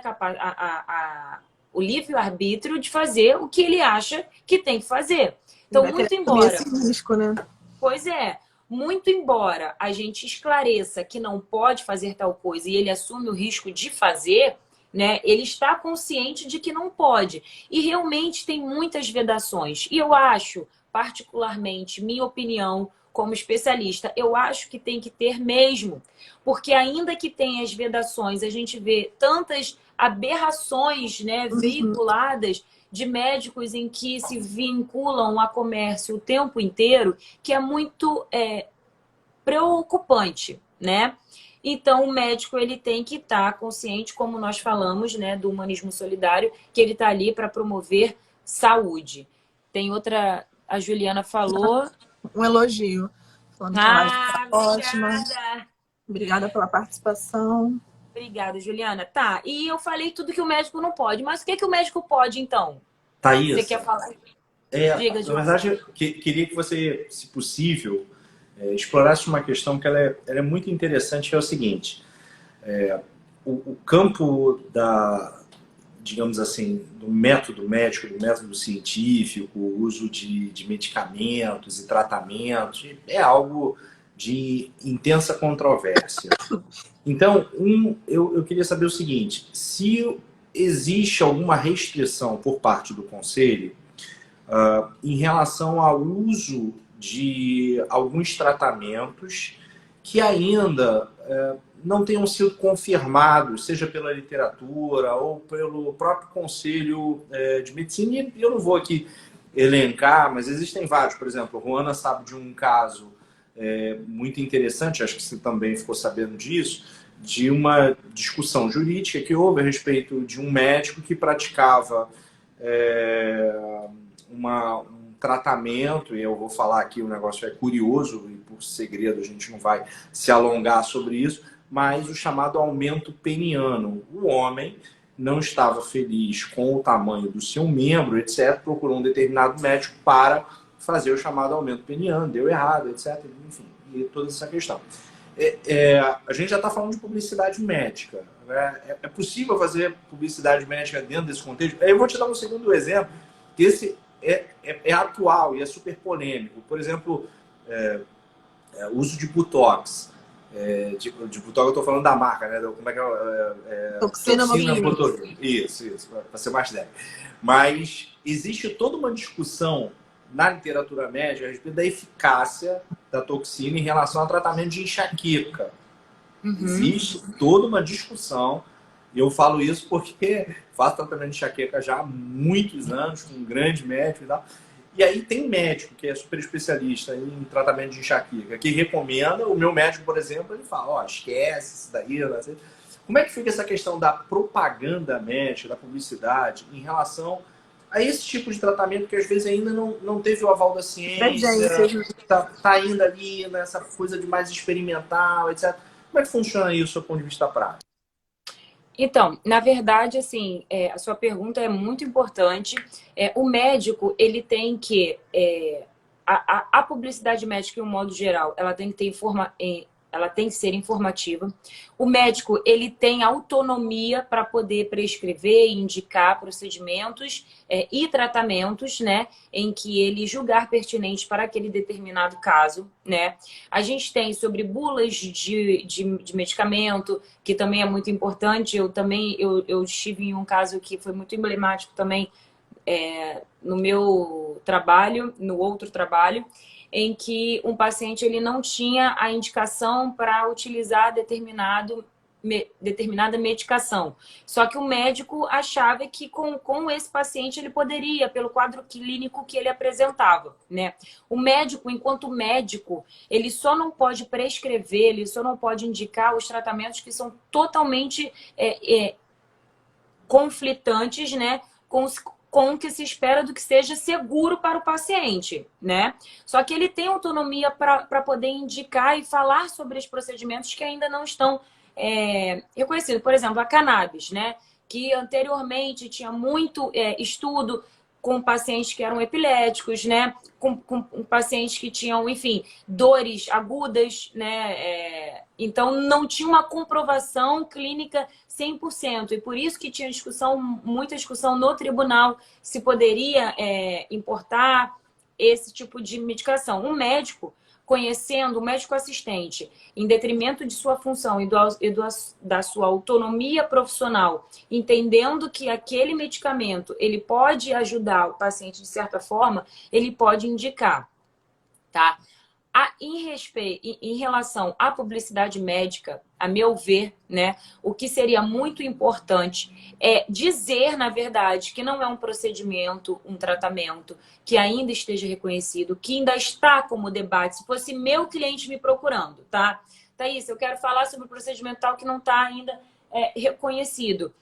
o livre-arbítrio de fazer o que ele acha que tem que fazer. Então, muito embora... Esse risco, né? Pois é. Muito embora a gente esclareça que não pode fazer tal coisa e ele assume o risco de fazer, né? Ele está consciente de que não pode. E realmente tem muitas vedações. E eu acho, particularmente, minha opinião como especialista, eu acho que tem que ter mesmo. Porque ainda que tenha as vedações, a gente vê tantas aberrações, né, veiculadas de médicos em que se vinculam a comércio o tempo inteiro, que é muito preocupante, né? Então, o médico, ele tem que estar consciente, como nós falamos, né, do humanismo solidário, que ele está ali para promover saúde. Tem outra, a Juliana falou... Um elogio. Falando que a live tá ótima. Obrigada pela participação. Obrigada, Juliana. Tá, e eu falei tudo que o médico não pode, mas o que o médico pode, então? Thaís, você quer falar? Diga, na verdade, eu queria que você, se possível, explorasse uma questão que ela é muito interessante, que é o seguinte. O campo digamos assim, do método médico, do método científico, o uso de medicamentos e tratamentos, é algo de intensa controvérsia. Então, eu queria saber o seguinte, se existe alguma restrição por parte do Conselho em relação ao uso de alguns tratamentos que ainda não tenham sido confirmados, seja pela literatura ou pelo próprio Conselho de Medicina. E eu não vou aqui elencar, mas existem vários. Por exemplo, a Ruana sabe de um caso muito interessante, acho que você também ficou sabendo disso, de uma discussão jurídica que houve a respeito de um médico que praticava um tratamento, e eu vou falar aqui, o negócio é curioso, e por segredo a gente não vai se alongar sobre isso, mas o chamado aumento peniano. O homem não estava feliz com o tamanho do seu membro, etc., procurou um determinado médico para fazer o chamado aumento peniano, deu errado, etc., enfim, e toda essa questão. A gente já está falando de publicidade médica, né? É possível fazer publicidade médica dentro desse contexto? Aí eu vou te dar um segundo exemplo, que esse é atual e é super polêmico. Por exemplo, o uso de Botox. De Botox eu estou falando da marca, né? Como é que Toxina botulínica. Isso, para ser mais leve. Mas existe toda uma discussão na literatura médica a respeito da eficácia da toxina em relação ao tratamento de enxaqueca. Existe toda uma discussão, e eu falo isso porque faço tratamento de enxaqueca já há muitos anos, com um grande médico e tal. E aí tem médico que é super especialista em tratamento de enxaqueca, que recomenda, o meu médico, por exemplo, ele fala, ó, esquece isso daí. Como é que fica essa questão da propaganda médica, da publicidade, em relação a esse tipo de tratamento que às vezes ainda não teve o aval da ciência, tá ainda ali nessa coisa de mais experimental, etc. Como é que funciona isso do ponto de vista prático? Então, na verdade, assim, a sua pergunta é muito importante. O médico, ele tem que... a publicidade médica, em um modo geral, ela tem que ter ela tem que ser informativa. O médico, ele tem autonomia para poder prescrever e indicar procedimentos e tratamentos, né, em que ele julgar pertinente para aquele determinado caso, né. A gente tem sobre bulas de medicamento, que também é muito importante. Eu estive em um caso que foi muito emblemático também, no meu trabalho, no outro trabalho, em que um paciente ele não tinha a indicação para utilizar determinada medicação. Só que o médico achava que com esse paciente ele poderia, pelo quadro clínico que ele apresentava, né? O médico, enquanto médico, ele só não pode prescrever, ele só não pode indicar os tratamentos que são totalmente conflitantes, né, com o que se espera do que seja seguro para o paciente, né? Só que ele tem autonomia para poder indicar e falar sobre os procedimentos que ainda não estão reconhecidos. Por exemplo, a cannabis, né? Que anteriormente tinha muito estudo com pacientes que eram epiléticos, né? Com pacientes que tinham, enfim, dores agudas, né? Então, não tinha uma comprovação clínica 100%. E por isso que tinha muita discussão no tribunal se poderia importar esse tipo de medicação. Um médico, conhecendo o médico assistente, em detrimento de sua função e da sua autonomia profissional, entendendo que aquele medicamento ele pode ajudar o paciente de certa forma, ele pode indicar, tá? Em relação à publicidade médica, a meu ver, né, o que seria muito importante é dizer, na verdade, que não é um procedimento, um tratamento que ainda esteja reconhecido, que ainda está como debate. Se fosse meu cliente me procurando, tá? Thaís, eu quero falar sobre o procedimento tal que não está ainda reconhecido.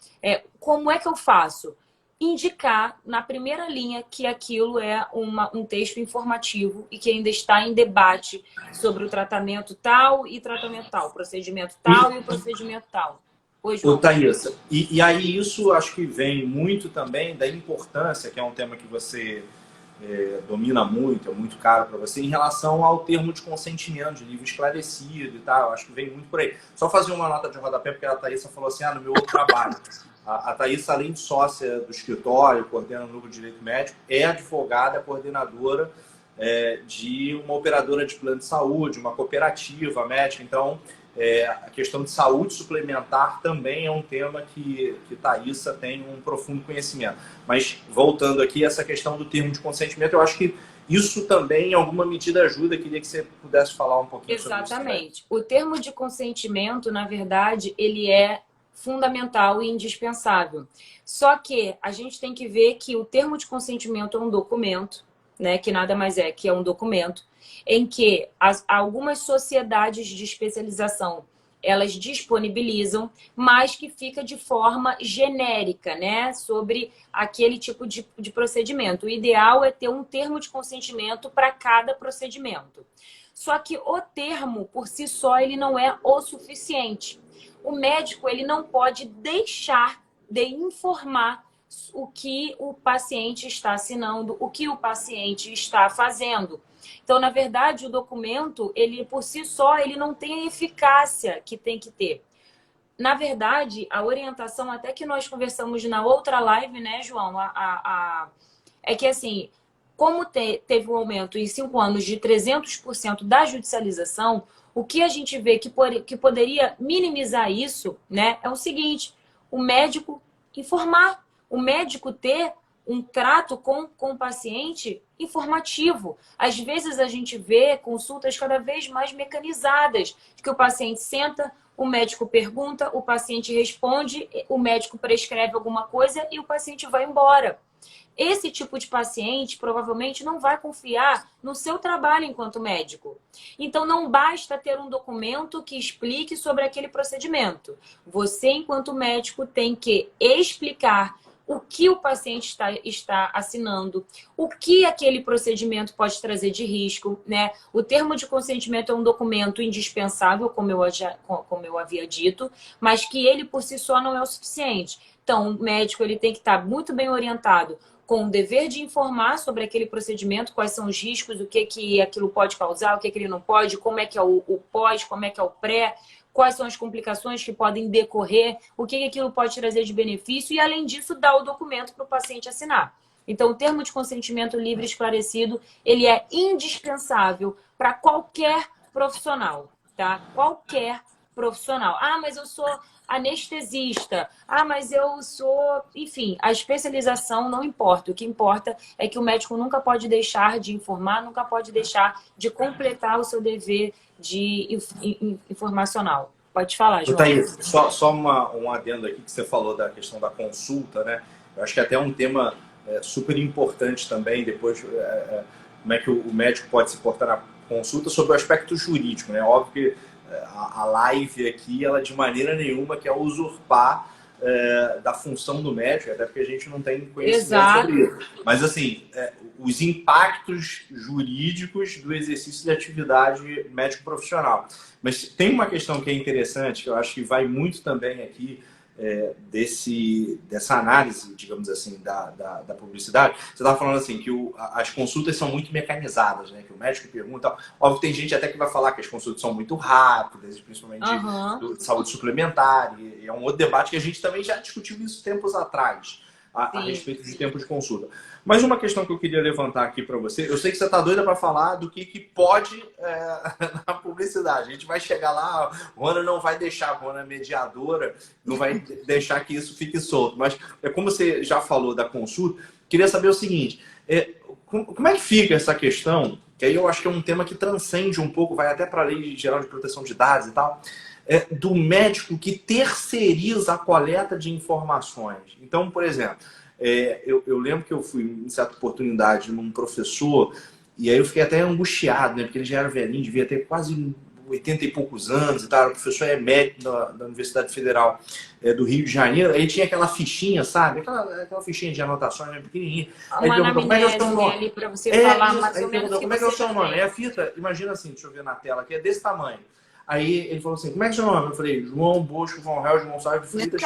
Como é que eu faço? Indicar na primeira linha que aquilo é um texto informativo e que ainda está em debate sobre o tratamento tal e tratamento tal, procedimento tal e o procedimento tal. Pois, João. Thaís, e aí isso acho que vem muito também da importância, que é um tema que você domina muito, é muito caro para você, em relação ao termo de consentimento, de livro esclarecido e tal. Acho que vem muito por aí. Só fazer uma nota de rodapé, porque a Thaís falou assim, no meu outro trabalho. A Thaís, além de sócia do escritório, coordena o núcleo de direito médico, é advogada, coordenadora de uma operadora de plano de saúde, uma cooperativa médica. Então, a questão de saúde suplementar também é um tema que Thaísa tem um profundo conhecimento. Mas, voltando aqui, essa questão do termo de consentimento, eu acho que isso também, em alguma medida, ajuda. Eu queria que você pudesse falar um pouquinho sobre isso. Exatamente. O termo de consentimento, na verdade, ele é fundamental e indispensável. Só que a gente tem que ver que o termo de consentimento é um documento, né, que nada mais é que é um documento, em que algumas sociedades de especialização elas disponibilizam, mas que fica de forma genérica, né, sobre aquele tipo de procedimento. O ideal é ter um termo de consentimento para cada procedimento. Só que o termo, por si só, ele não é o suficiente. O médico ele não pode deixar de informar o que o paciente está assinando, o que o paciente está fazendo. Então, na verdade, o documento, ele por si só, ele não tem a eficácia que tem que ter. Na verdade, a orientação, até que nós conversamos na outra live, né, João? É que, assim, como teve um aumento em 5 anos de 300% da judicialização, o que a gente vê que poderia minimizar isso, né, é o seguinte: o médico informar, o médico ter um trato com o paciente informativo. Às vezes a gente vê consultas cada vez mais mecanizadas, que o paciente senta, o médico pergunta, o paciente responde, o médico prescreve alguma coisa e o paciente vai embora. Esse tipo de paciente provavelmente não vai confiar no seu trabalho enquanto médico. Então, não basta ter um documento que explique sobre aquele procedimento. Você, enquanto médico, tem que explicar o que o paciente está assinando, o que aquele procedimento pode trazer de risco, né? O termo de consentimento é um documento indispensável, como eu havia dito, mas que ele por si só não é o suficiente. Então, o médico ele tem que estar muito bem orientado com o dever de informar sobre aquele procedimento, quais são os riscos, o que aquilo pode causar, o que ele não pode, como é que é o pós, como é que é o pré, quais são as complicações que podem decorrer, o que aquilo pode trazer de benefício e, além disso, dar o documento para o paciente assinar. Então, o termo de consentimento livre e esclarecido, ele é indispensável para qualquer profissional, tá? Qualquer profissional. Ah, mas eu sou anestesista. Ah, mas eu sou... Enfim, a especialização não importa. O que importa é que o médico nunca pode deixar de informar, nunca pode deixar de completar o seu dever de informacional. Pode falar, João. Thaís, só um adendo aqui que você falou da questão da consulta, né? Eu acho que até é um tema super importante também, depois, como é que o médico pode se portar na consulta sobre o aspecto jurídico, né? Óbvio que a live aqui, ela de maneira nenhuma quer usurpar da função do médico, até porque a gente não tem conhecimento sobre isso. Mas, assim, os impactos jurídicos do exercício de atividade médico-profissional. Mas tem uma questão que é interessante, que eu acho que vai muito também aqui dessa análise, digamos assim, da publicidade. Você estava falando assim que as consultas são muito mecanizadas, né? Que o médico pergunta. Óbvio que tem gente até que vai falar que as consultas são muito rápidas, principalmente de saúde suplementar. E é um outro debate que a gente também já discutiu isso tempos atrás, a respeito de tempo de consulta. Mas uma questão que eu queria levantar aqui para você, eu sei que você está doida para falar do que pode na publicidade. A gente vai chegar lá, a Rona não vai deixar, a Rona é mediadora, não vai deixar que isso fique solto. Mas como você já falou da consulta, queria saber o seguinte, como é que fica essa questão, que aí eu acho que é um tema que transcende um pouco, vai até para a Lei Geral de Proteção de Dados e tal, do médico que terceiriza a coleta de informações. Então, por exemplo, eu lembro que eu fui, em certa oportunidade, num professor, e aí eu fiquei até angustiado, né? Porque ele já era velhinho, devia ter quase 80 e poucos anos e tal. O professor é médico da Universidade Federal do Rio de Janeiro. Aí tinha aquela fichinha, sabe? Aquela fichinha de anotações, né? Pequenininha. Uma anamnese ali para você falar mais ou menos o que como é que é o seu nome? tem. A fita, imagina assim, deixa eu ver na tela, que é desse tamanho. Aí ele falou assim, como é que é o seu nome? Eu falei, João Bosco von Helge Gonçalves de Freitas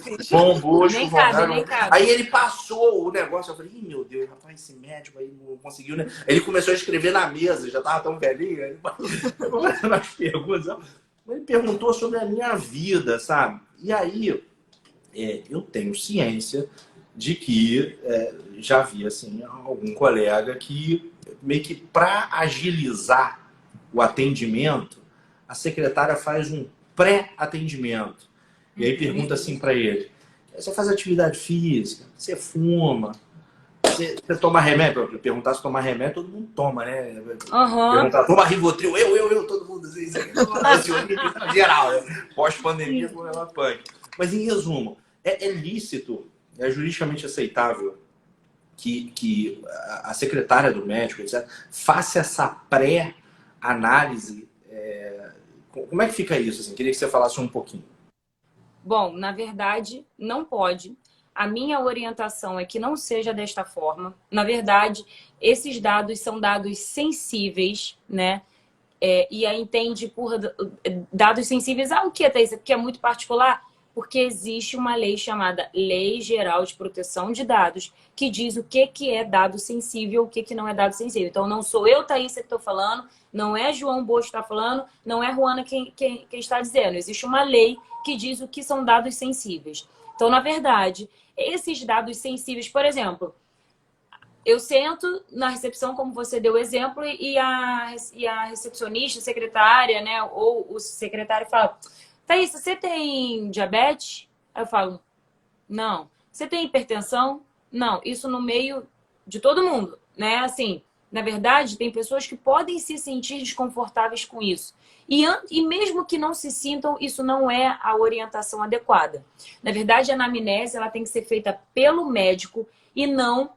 Filho. João Bosco von Helge. Aí ele passou o negócio, eu falei, ih, meu Deus, rapaz, esse médico aí não conseguiu, né? Ele começou a escrever na mesa, já tava tão velhinho, ele começou as perguntas. Ele perguntou sobre a minha vida, sabe? E aí, eu tenho ciência de que já vi, assim, algum colega que meio que para agilizar o atendimento, a secretária faz um pré-atendimento. E aí pergunta assim para ele, você faz atividade física? Você fuma? Você toma remédio? Pra perguntar se tomar remédio, todo mundo toma, né? Perguntar, toma Rivotril? Eu, todo mundo assim, geral, né? Pós-pandemia, com ela punk. Mas em resumo, é lícito, é juridicamente aceitável que a secretária do médico, etc., faça essa pré-análise. Como é que fica isso? Assim? Queria que você falasse um pouquinho. Bom, na verdade, não pode. A minha orientação é que não seja desta forma. Na verdade, esses dados são dados sensíveis, né? E aí entende por dados sensíveis. O que é isso? Porque é muito particular? Porque existe uma lei chamada Lei Geral de Proteção de Dados, que diz o que é dado sensível, o que não é dado sensível. Então, não sou eu, Thaísa, que estou falando, não é João Bosco que está falando, não é Ruana quem está dizendo. Existe uma lei que diz o que são dados sensíveis. Então, na verdade, esses dados sensíveis, por exemplo, eu sento na recepção, como você deu o exemplo, e a recepcionista, secretária, né, ou o secretário fala: Thaís, você tem diabetes? Aí eu falo: não. Você tem hipertensão? Não. Isso no meio de todo mundo, né? Assim, na verdade, tem pessoas que podem se sentir desconfortáveis com isso. E mesmo que não se sintam, isso não é a orientação adequada. Na verdade, a anamnese ela tem que ser feita pelo médico e não...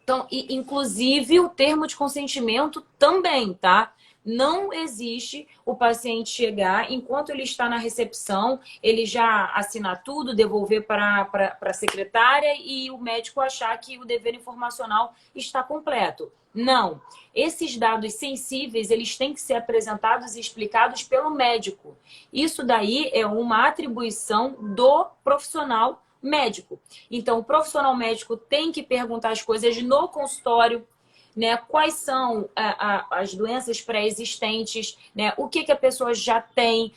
Então, inclusive, o termo de consentimento também, tá? Não existe o paciente chegar, enquanto ele está na recepção, ele já assinar tudo, devolver para a secretária e o médico achar que o dever informacional está completo. Não. Esses dados sensíveis, eles têm que ser apresentados e explicados pelo médico. Isso daí é uma atribuição do profissional médico. Então, o profissional médico tem que perguntar as coisas no consultório, né? Quais são as doenças pré-existentes, né? O que a pessoa já tem.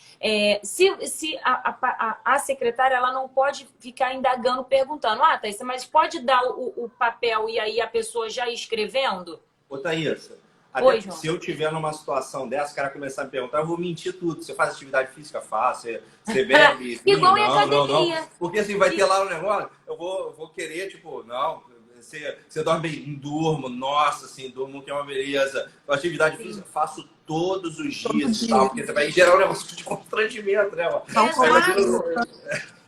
Se a secretária ela não pode ficar indagando, perguntando: ah, Thaís, mas pode dar o papel e aí a pessoa já ir escrevendo? Ô, Thaísa, Oi, até se eu tiver numa situação dessa, o cara começar a me perguntar, eu vou mentir tudo. Você faz atividade física? Faz. Você bebe? Igual em não, academia. não. Porque assim, vai ter lá o negócio, eu vou querer, tipo, não, você dorme bem? Não durmo, nossa, assim, durmo que é uma beleza. Atividade física, faço todos os dias e tal, porque você vai gerar um negócio de constrangimento, né?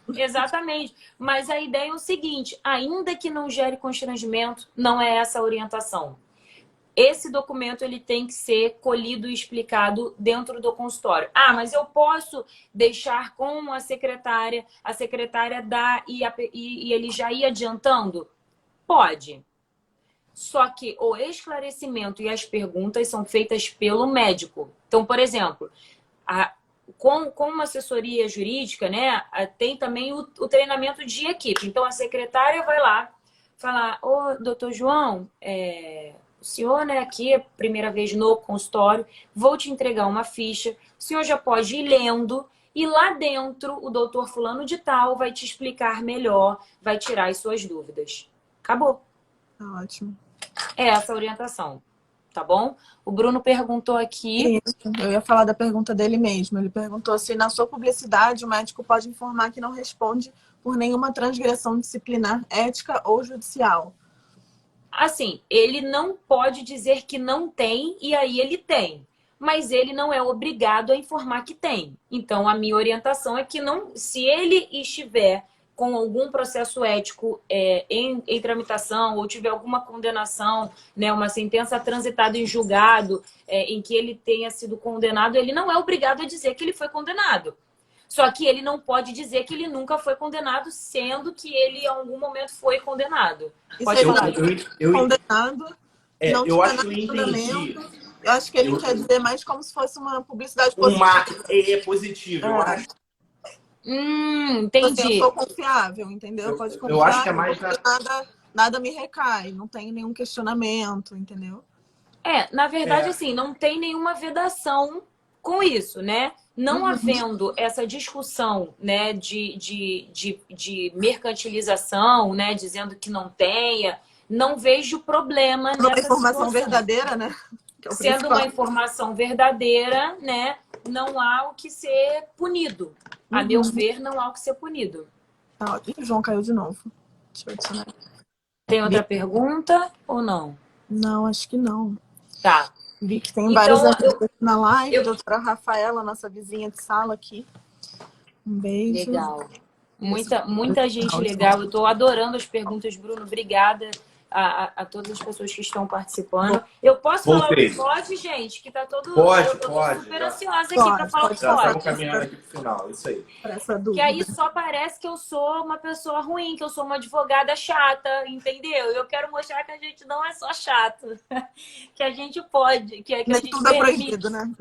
Exatamente. Mas a ideia é o seguinte: ainda que não gere constrangimento, não é essa a orientação. Esse documento ele tem que ser colhido e explicado dentro do consultório. Ah, mas eu posso deixar com a secretária dá e ele já ir adiantando? Pode. Só que o esclarecimento e as perguntas são feitas pelo médico. Então, por exemplo, com uma assessoria jurídica, né, tem também o treinamento de equipe. Então, a secretária vai lá falar: ô, doutor João, o senhor, né, aqui é a primeira vez no consultório, vou te entregar uma ficha, o senhor já pode ir lendo, e lá dentro o doutor fulano de tal vai te explicar melhor, vai tirar as suas dúvidas. Acabou. Tá ótimo. É essa a orientação, tá bom? O Bruno perguntou aqui... Isso. Eu ia falar da pergunta dele mesmo. Ele perguntou se na sua publicidade o médico pode informar que não responde por nenhuma transgressão disciplinar, ética ou judicial. Assim, ele não pode dizer que não tem, e aí ele tem. Mas ele não é obrigado a informar que tem. Então, a minha orientação é que não, se ele estiver com algum processo ético em tramitação, ou tiver alguma condenação, né, uma sentença transitada em julgado, em que ele tenha sido condenado, ele não é obrigado a dizer que ele foi condenado. Só que ele não pode dizer que ele nunca foi condenado, sendo que ele em algum momento foi condenado. Pode falar. Condenado, não eu acho tinha que eu entendi. Eu acho que ele quer dizer mais como se fosse uma publicidade positiva. Positiva, eu acho. Entendi. Eu sou confiável, entendeu? Pode confiar. Eu acho que é mais... Nada me recai, não tem nenhum questionamento, entendeu? Na verdade, assim, não tem nenhuma vedação com isso, né? Não havendo essa discussão, né, de mercantilização, né, dizendo que não tenha, não vejo problema nessa uma informação situação. verdadeira, né? Sendo uma informação verdadeira, né, não há o que ser punido. A meu ver, não há o que ser punido. Tá, o João caiu de novo. Deixa eu adicionar. Tem outra pergunta ou não? Não, acho que não. Tá. Vi que tem várias aqui na live. Doutora Rafaela, nossa vizinha de sala aqui. Um beijo. Legal. Muita gente legal. Eu estou adorando as perguntas, Bruno. Obrigada a todas as pessoas que estão participando. Eu posso falar o que pode, gente? Que tá todo... Pode. Eu tô super ansiosa aqui para falar o que pode. Estamos caminhando aqui pro final, isso aí. Que aí só parece que eu sou uma pessoa ruim, que eu sou uma advogada chata, entendeu? Eu quero mostrar que a gente não é só chato. Que a gente pode, que a gente tudo é proibido, né?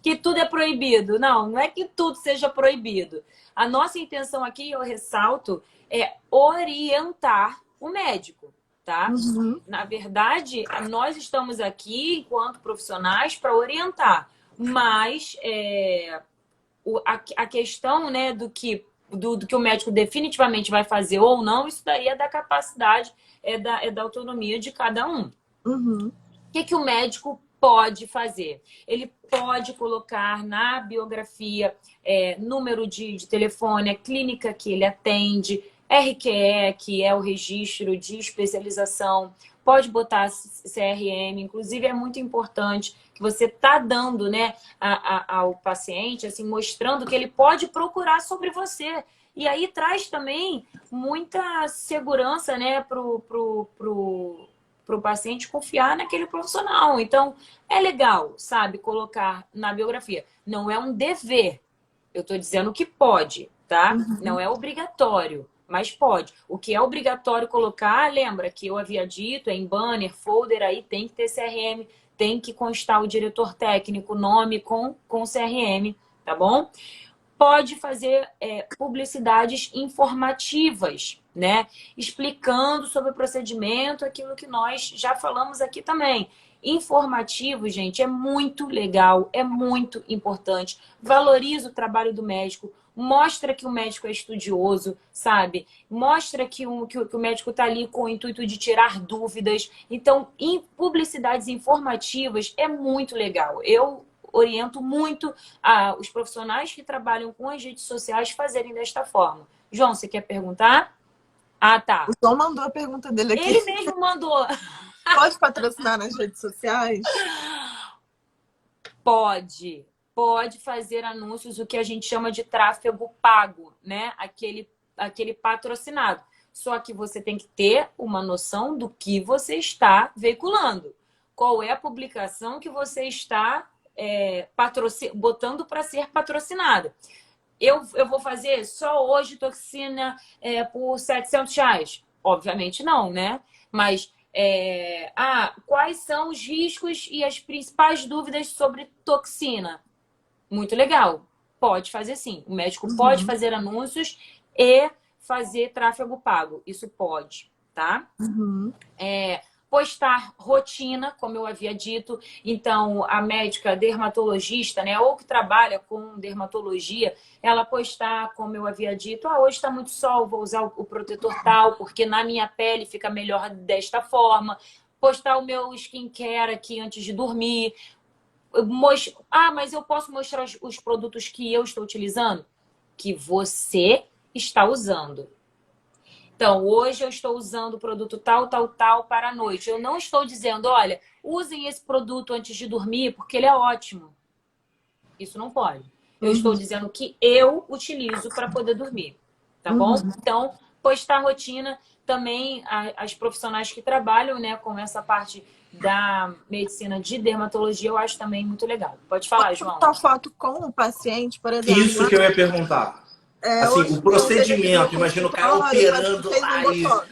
que tudo é proibido. Não, não é que tudo seja proibido. A nossa intenção aqui, eu ressalto, é orientar o médico, tá? Uhum. Na verdade, nós estamos aqui, enquanto profissionais, para orientar. Mas a questão, né, do que o médico definitivamente vai fazer ou não, isso daí é da capacidade, é da autonomia de cada um. Uhum. O que o médico pode fazer? Ele pode colocar na biografia número de telefone, a clínica que ele atende, RQE, que é o registro de especialização, pode botar CRM, inclusive é muito importante que você está dando, né, ao paciente, assim, mostrando que ele pode procurar sobre você. E aí traz também muita segurança, né, pro paciente confiar naquele profissional. Então, é legal, sabe, colocar na biografia. Não é um dever. Eu estou dizendo que pode, tá? Uhum. Não é obrigatório, mas pode. O que é obrigatório colocar, lembra que eu havia dito, em banner, folder, aí tem que ter CRM, tem que constar o diretor técnico, nome com CRM, tá bom? Pode fazer publicidades informativas, né? Explicando sobre o procedimento, aquilo que nós já falamos aqui também. Informativo, gente, é muito legal, é muito importante. Valoriza o trabalho do médico, mostra que o médico é estudioso, sabe? Mostra que o médico está ali com o intuito de tirar dúvidas. Então, publicidades informativas é muito legal. Eu oriento muito os profissionais que trabalham com as redes sociais fazerem desta forma. João, você quer perguntar? Ah, tá. O João mandou a pergunta dele aqui. Ele mesmo mandou. Pode patrocinar nas redes sociais? Pode. Pode fazer anúncios, o que a gente chama de tráfego pago, né? Aquele patrocinado. Só que você tem que ter uma noção do que você está veiculando. Qual é a publicação que você está botando para ser patrocinada. Eu vou fazer só hoje toxina por R$700? Obviamente não, né? Mas quais são os riscos e as principais dúvidas sobre toxina? Muito legal. Pode fazer sim. O médico pode fazer anúncios e fazer tráfego pago. Isso pode, tá? Uhum. Postar rotina, como eu havia dito. Então, a médica dermatologista, né, ou que trabalha com dermatologia, ela postar, como eu havia dito, hoje está muito sol, vou usar o protetor tal, porque na minha pele fica melhor desta forma. Postar o meu skincare aqui antes de dormir. Mas eu posso mostrar os produtos que eu estou utilizando? Que você está usando. Então, hoje eu estou usando o produto tal, tal, tal para a noite. Eu não estou dizendo, olha, usem esse produto antes de dormir porque ele é ótimo. Isso não pode. Eu estou dizendo que eu utilizo para poder dormir. Tá bom? Então, postar rotina também, as profissionais que trabalham, né, com essa parte da medicina de dermatologia, eu acho também muito legal. Pode falar, João. Pode botar foto com o paciente, por exemplo. Isso que eu ia perguntar. Assim, o procedimento, imagina o cara operando lá.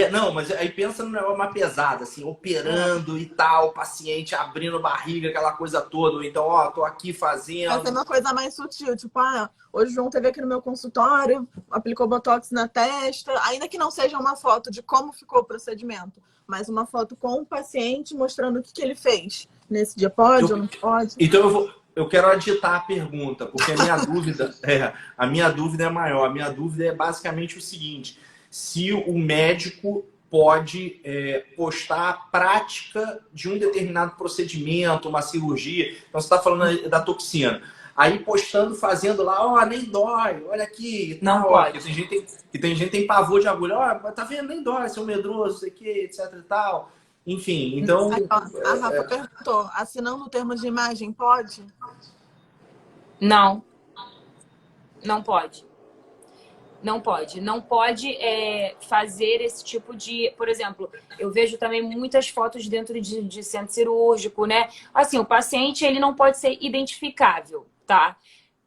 Não, mas aí pensa no negócio mais pesado, assim, operando e tal, o paciente abrindo barriga, aquela coisa toda. Ou então, tô aqui fazendo. Vai ser uma coisa mais sutil, tipo, hoje o João esteve aqui no meu consultório, aplicou botox na testa, ainda que não seja uma foto de como ficou o procedimento, mas uma foto com o paciente mostrando o que ele fez. Nesse dia pode ou não pode? Então eu quero aditar a pergunta, porque a minha dúvida é maior. A minha dúvida é basicamente o seguinte: se o médico pode postar a prática de um determinado procedimento, uma cirurgia. Então você está falando da toxina. Aí postando, fazendo lá, nem dói, olha aqui. Não pode. Tem gente que tem pavor de agulha. Tá vendo? Nem dói, seu medroso, sei que, etc e tal. Enfim, então... A Rafa perguntou, assinando o termo de imagem, pode? Não. Não pode. Não pode. Não pode fazer esse tipo de... Por exemplo, eu vejo também muitas fotos dentro de centro cirúrgico, né? Assim, o paciente, ele não pode ser identificável, tá?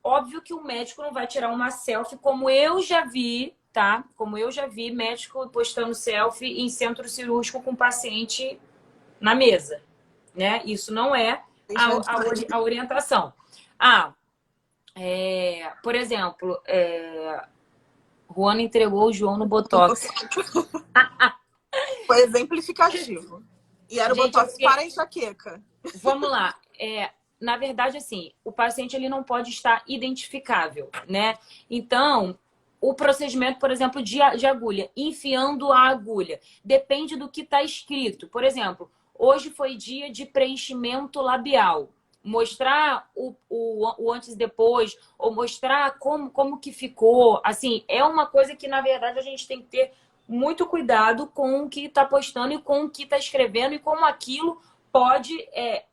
Óbvio que o médico não vai tirar uma selfie, como eu já vi, tá? Como eu já vi médico postando selfie em centro cirúrgico com paciente na mesa, né? Isso não é a orientação. Por exemplo, Juana entregou o João no Botox. Foi exemplificativo. E era o Botox para a enxaqueca. Vamos lá. Na verdade, assim, o paciente ele não pode estar identificável, né? Então, o procedimento, por exemplo, de agulha, enfiando a agulha, depende do que está escrito. Por exemplo, hoje foi dia de preenchimento labial. Mostrar o antes e depois, ou mostrar como que ficou. Assim, é uma coisa que, na verdade, a gente tem que ter muito cuidado com o que está postando e com o que está escrevendo e como aquilo pode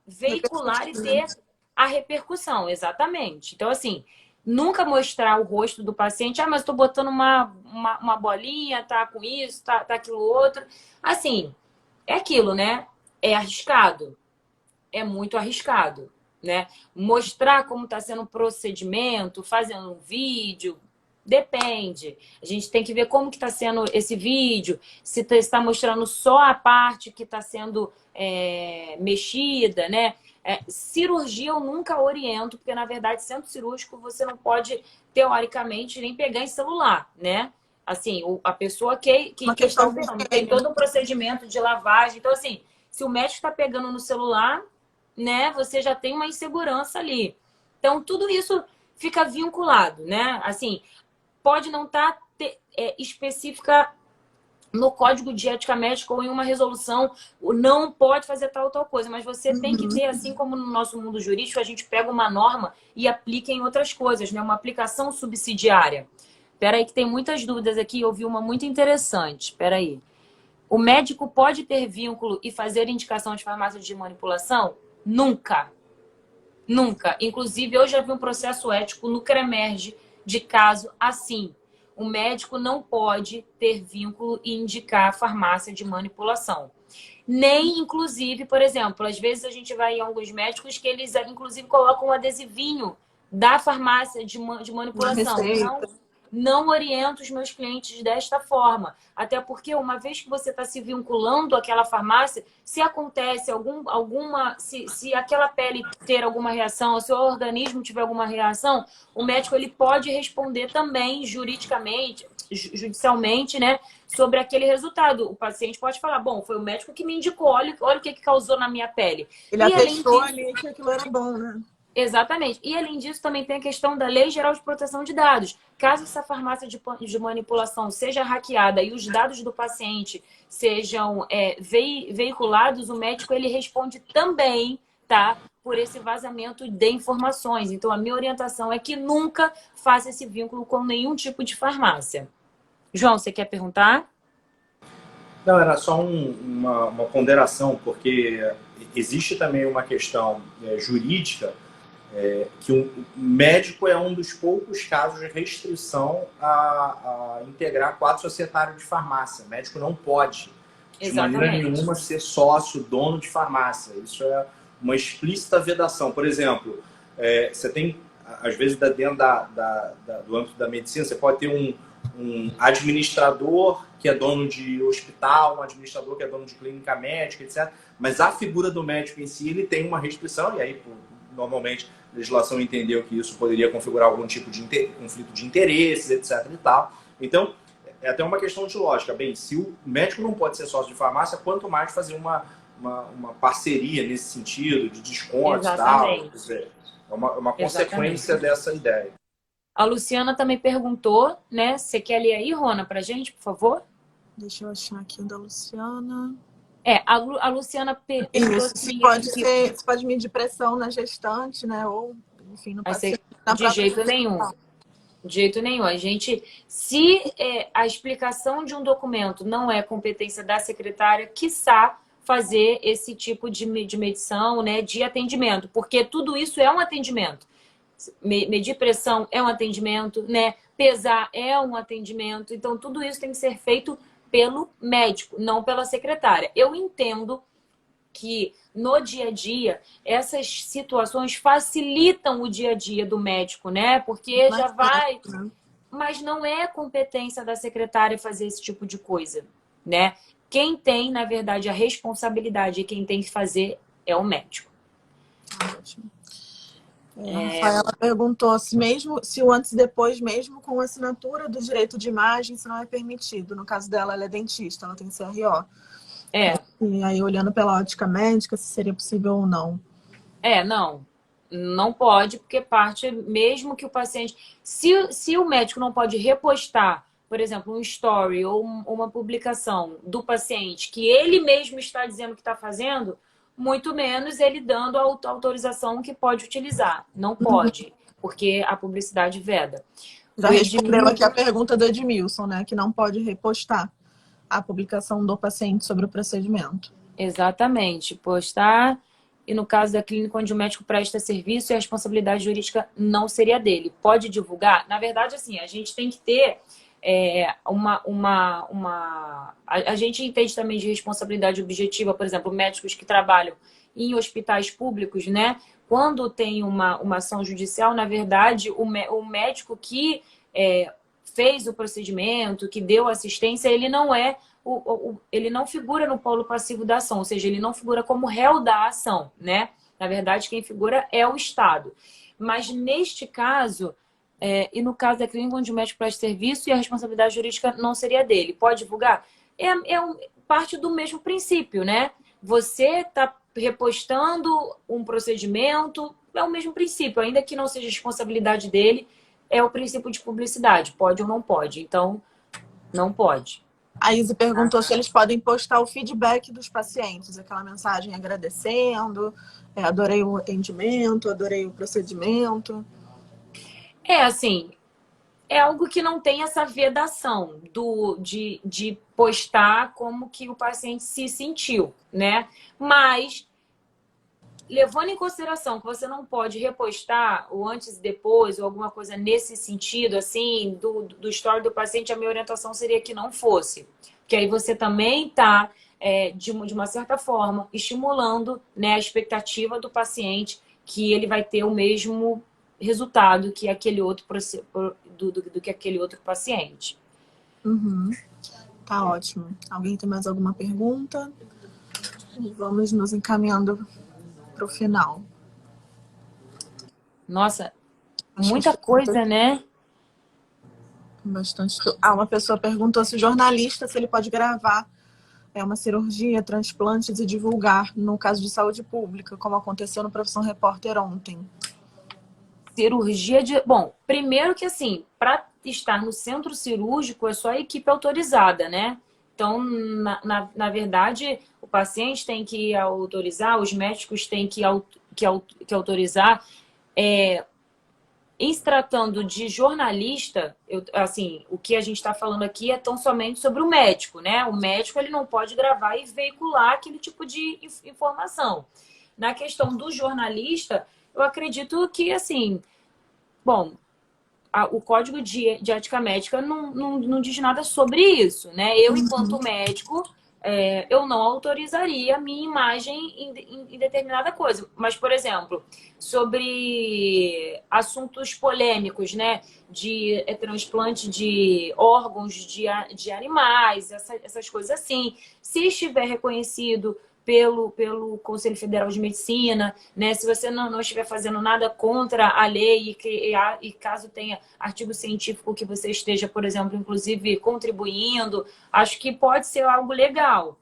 veicular e ter a repercussão, exatamente. Então, assim, nunca mostrar o rosto do paciente, mas estou botando uma bolinha, tá com isso, tá aquilo outro. Assim, é aquilo, né? É arriscado. É muito arriscado, né? Mostrar como está sendo o procedimento, fazendo um vídeo, depende. A gente tem que ver como que está sendo esse vídeo, se está mostrando só a parte que está sendo mexida, né? Cirurgia eu nunca oriento, porque na verdade, centro cirúrgico, você não pode, teoricamente, nem pegar em celular, né? Assim, a pessoa que está operando tem todo um procedimento de lavagem. Então, assim, se o médico está pegando no celular, né, você já tem uma insegurança ali. Então, tudo isso fica vinculado, né? Assim, pode não estar específica no código de ética médica ou em uma resolução, não pode fazer tal ou tal coisa, mas você tem que ter, assim como no nosso mundo jurídico, a gente pega uma norma e aplica em outras coisas, né? Uma aplicação subsidiária. Espera aí que tem muitas dúvidas aqui, eu vi uma muito interessante. Espera aí. O médico pode ter vínculo e fazer indicação de farmácia de manipulação? Nunca. Nunca. Inclusive, eu já vi um processo ético no CREMERGE de caso assim. O médico não pode ter vínculo e indicar farmácia de manipulação. Nem, inclusive, por exemplo, às vezes a gente vai em alguns médicos que eles, inclusive, colocam um adesivinho da farmácia de manipulação. Não oriento os meus clientes desta forma. Até porque, uma vez que você está se vinculando àquela farmácia, se acontece se aquela pele ter alguma reação, se o organismo tiver alguma reação, o médico ele pode responder também juridicamente, judicialmente, né, sobre aquele resultado. O paciente pode falar, bom, foi o médico que me indicou, olha o que causou na minha pele. Ele atestou ali que aquilo era bom, né? Exatamente. E, além disso, também tem a questão da Lei Geral de Proteção de Dados. Caso essa farmácia de manipulação seja hackeada e os dados do paciente sejam veiculados, o médico ele responde também, tá, por esse vazamento de informações. Então, a minha orientação é que nunca faça esse vínculo com nenhum tipo de farmácia. João, você quer perguntar? Não, era só uma ponderação, porque existe também uma questão jurídica que o médico é um dos poucos casos de restrição a integrar quadro societário de farmácia. O médico não pode, de maneira nenhuma, ser sócio, dono de farmácia. Isso é uma explícita vedação. Por exemplo, você tem, às vezes, dentro do âmbito da medicina, você pode ter um administrador que é dono de hospital, um administrador que é dono de clínica médica, etc. Mas a figura do médico em si, ele tem uma restrição, e aí, normalmente, a legislação entendeu que isso poderia configurar algum tipo de conflito de interesses, etc. e tal. Então, é até uma questão de lógica. Bem, se o médico não pode ser sócio de farmácia, quanto mais fazer uma parceria nesse sentido, de descontos e tal. Quer dizer, é uma consequência dessa ideia. A Luciana também perguntou, né? Você quer ler aí, Rona, pra gente, por favor? Deixa eu achar aqui o da Luciana. A Luciana perguntou assim, você pode medir pressão na gestante, né? Ou, enfim, no paciente. De jeito nenhum. De jeito nenhum. A gente, se a explicação de um documento não é competência da secretária, quiçá fazer esse tipo de medição, né, de atendimento, porque tudo isso é um atendimento. Medir pressão é um atendimento, né? Pesar é um atendimento. Então, tudo isso tem que ser feito pelo médico, não pela secretária. Eu entendo que no dia a dia essas situações facilitam o dia a dia do médico, né? Porque já vai... Mas não é competência da secretária fazer esse tipo de coisa, né? Quem tem, na verdade, a responsabilidade e quem tem que fazer é o médico. Ótimo. A Rafaela perguntou se o antes e depois, mesmo com assinatura do direito de imagem, isso não é permitido. No caso dela, ela é dentista, ela tem CRO. E aí, olhando pela ótica médica, se seria possível ou não. Não pode, porque parte, mesmo que o paciente... Se o médico não pode repostar, por exemplo, um story ou uma publicação do paciente que ele mesmo está dizendo que está fazendo, muito menos ele dando a autorização que pode utilizar. Não pode, porque a publicidade veda. Já respondeu aqui a pergunta do Edmilson, né? Que não pode repostar a publicação do paciente sobre o procedimento. Exatamente. Postar... E no caso da clínica onde o médico presta serviço, a responsabilidade jurídica não seria dele. Pode divulgar? Na verdade, assim, a gente tem que ter A gente entende também de responsabilidade objetiva, por exemplo, médicos que trabalham em hospitais públicos, né? Quando tem uma ação judicial, na verdade, o médico que fez o procedimento, que deu assistência, ele não ele não figura no polo passivo da ação, ou seja, ele não figura como réu da ação, né? Na verdade, quem figura é o Estado. Mas neste caso, e no caso da clínica onde o médico presta serviço, e a responsabilidade jurídica não seria dele. Pode divulgar? Parte do mesmo princípio, né? Você está repostando um procedimento, é o mesmo princípio, ainda que não seja responsabilidade dele, é o princípio de publicidade, pode ou não pode. Então, não pode. A Izzy perguntou se eles podem postar o feedback dos pacientes, aquela mensagem agradecendo, adorei o atendimento, adorei o procedimento. Assim, é algo que não tem essa vedação de postar como que o paciente se sentiu, né? Mas, levando em consideração que você não pode repostar o antes e depois, ou alguma coisa nesse sentido, assim, do story do paciente, a minha orientação seria que não fosse. Porque aí você também está, de uma certa forma, estimulando, né, a expectativa do paciente que ele vai ter o mesmo resultado que aquele outro, do que aquele outro paciente. Uhum. Tá ótimo. Alguém tem mais alguma pergunta? Vamos nos encaminhando para o final. Nossa, muita coisa, né? Bastante. Uma pessoa perguntou se o jornalista, se ele pode gravar uma cirurgia, transplantes e divulgar no caso de saúde pública, como aconteceu no Profissão Repórter ontem. Cirurgia de... Bom, primeiro que assim, para estar no centro cirúrgico é só a equipe autorizada, né? Então, na verdade, o paciente tem que autorizar, os médicos têm que autorizar. Em se tratando de jornalista, assim, o que a gente está falando aqui é tão somente sobre o médico, né? O médico ele não pode gravar e veicular aquele tipo de informação. Na questão do jornalista, eu acredito que, assim, bom, o Código de Ética Médica não diz nada sobre isso, né? Eu, enquanto médico, eu não autorizaria a minha imagem em determinada coisa. Mas, por exemplo, sobre assuntos polêmicos, né? De transplante de órgãos de animais, essas coisas assim. Se estiver reconhecido pelo Conselho Federal de Medicina, né? Se você não estiver fazendo nada contra a lei e caso tenha artigo científico que você esteja, por exemplo, inclusive contribuindo, acho que pode ser algo legal,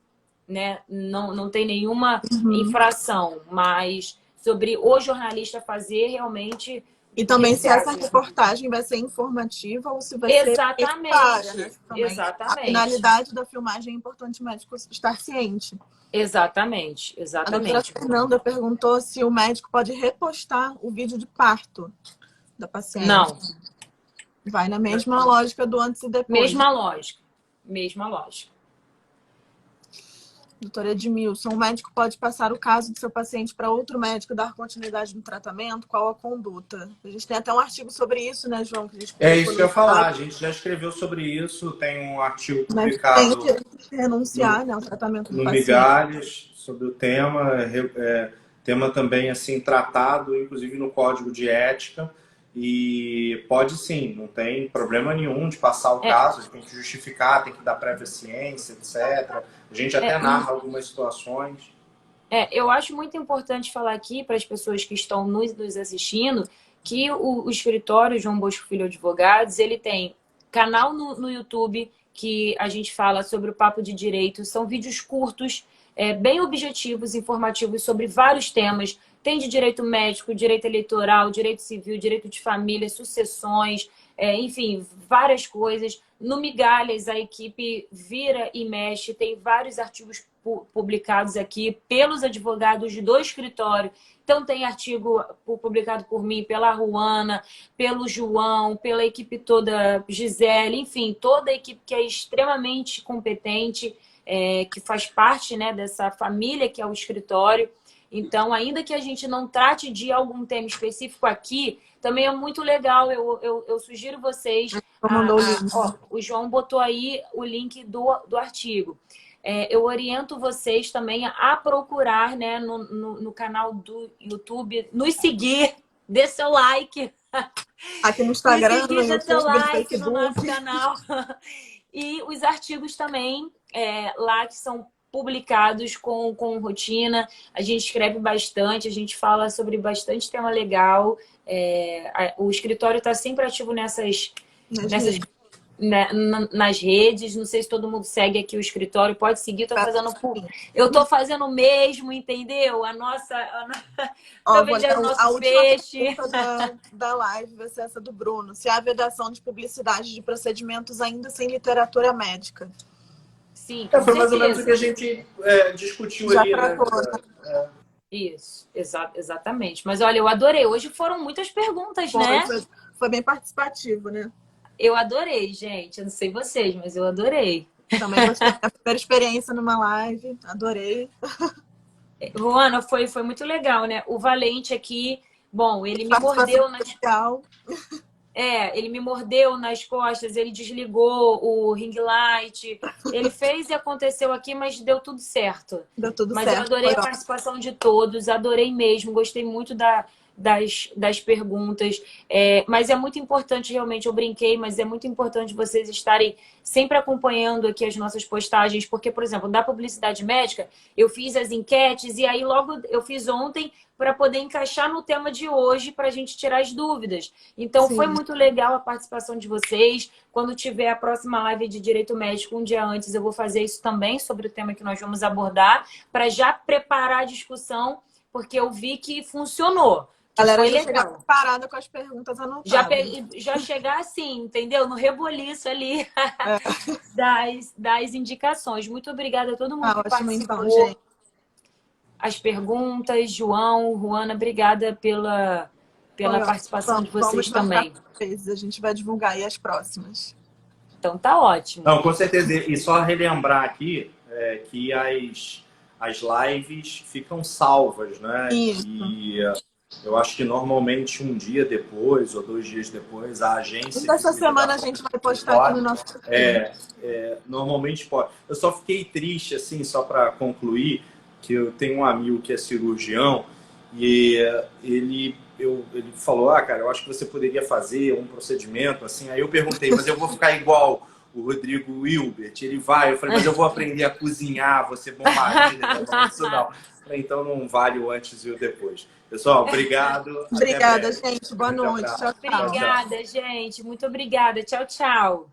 né? Não tem nenhuma infração, mas sobre o jornalista fazer realmente... E também se essa reportagem vai ser informativa ou se vai ser necessária, né? Exatamente. A finalidade da filmagem é importante o médico estar ciente. Exatamente. A doutora Fernanda perguntou se o médico pode repostar o vídeo de parto da paciente. Não. Vai na mesma lógica do antes e depois. Mesma lógica. Doutora Edmilson, o médico pode passar o caso do seu paciente para outro médico, dar continuidade no tratamento? Qual a conduta? A gente tem até um artigo sobre isso, né, João? Que a gente isso que eu ia falar. A gente já escreveu sobre isso. Tem um artigo publicado... Tem que renunciar, né, ao tratamento do no paciente. Migalhas, sobre o tema. Tema também assim tratado, inclusive no Código de Ética. E pode sim, não tem problema nenhum de passar o caso, tem que justificar, tem que dar prévia ciência, etc. A gente até narra algumas situações. Eu acho muito importante falar aqui para as pessoas que estão nos assistindo que o escritório João Bosco Filho Advogados, ele tem canal no YouTube que a gente fala sobre o Papo de Direito. São vídeos curtos, bem objetivos, informativos sobre vários temas. Tem de direito médico, direito eleitoral, direito civil, direito de família, sucessões, enfim, várias coisas. No Migalhas, a equipe vira e mexe, tem vários artigos publicados aqui pelos advogados do escritório. Então, tem artigo publicado por mim, pela Ruana, pelo João, pela equipe toda, Gisele, enfim, toda a equipe que é extremamente competente, que faz parte, né, dessa família que é o escritório. Então, ainda que a gente não trate de algum tema específico aqui, também é muito legal. Eu sugiro vocês... o João botou aí o link do artigo. Eu oriento vocês também a procurar, né, no canal do YouTube, nos seguir, dê seu like. Aqui no Instagram, no YouTube, dê seu like no nosso canal. E os artigos também, lá que são publicados com rotina. A gente escreve bastante, a gente fala sobre bastante tema legal. O escritório está sempre ativo nas redes. Não sei se todo mundo segue aqui o escritório, pode seguir. Eu tô fazendo o mesmo, entendeu? A nossa pra vender o nosso peixe. Da live vai ser essa do Bruno. Se há vedação de publicidade de procedimentos ainda sem literatura médica. Sim, foi mais ou menos o que a gente discutiu já ali, né? Isso, exatamente. Mas olha, eu adorei. Hoje foram muitas perguntas, né? Foi bem participativo, né? Eu adorei, gente. Eu não sei vocês, mas eu adorei. Também gostei da primeira experiência numa live. Adorei. Ruana, foi muito legal, né? O Valente aqui, bom, ele me mordeu ele me mordeu nas costas, ele desligou o ring light. Ele fez e aconteceu aqui, mas deu tudo certo. Deu tudo mas certo. Eu adorei a participação de todos, adorei mesmo, gostei muito das perguntas. Mas é muito importante, realmente, eu brinquei, mas é muito importante vocês estarem sempre acompanhando aqui as nossas postagens, porque, por exemplo, da publicidade médica, eu fiz as enquetes e aí logo eu fiz ontem para poder encaixar no tema de hoje para a gente tirar as dúvidas. Então, Sim. Foi muito legal a participação de vocês. Quando tiver a próxima live de Direito Médico, um dia antes, eu vou fazer isso também sobre o tema que nós vamos abordar, para já preparar a discussão, porque eu vi que funcionou. Galera, já chegar preparada com as perguntas anotadas. Já chegar assim, entendeu? No reboliço ali das indicações. Muito obrigada a todo mundo que participou. Então, gente. As perguntas, João, Ruana, obrigada pela participação de vocês também. A gente vai divulgar aí as próximas. Então tá ótimo. Não, com certeza. E só relembrar aqui que as lives ficam salvas, né? Isso. E eu acho que normalmente um dia depois ou 2 dias depois a agência... Essa semana a gente vai postar aqui no nosso... Normalmente pode. Eu só fiquei triste, assim, só para concluir, que eu tenho um amigo que é cirurgião e ele falou, cara, eu acho que você poderia fazer um procedimento assim. Aí eu perguntei, mas eu vou ficar igual o Rodrigo Hilbert? Ele vai. Eu falei, mas eu vou aprender a cozinhar, vou ser bom marido, isso não. Então não vale o antes e o depois. Pessoal, obrigado. Obrigada, gente. Boa noite. Tchau, tchau. Obrigada, gente. Muito obrigada. Tchau, tchau.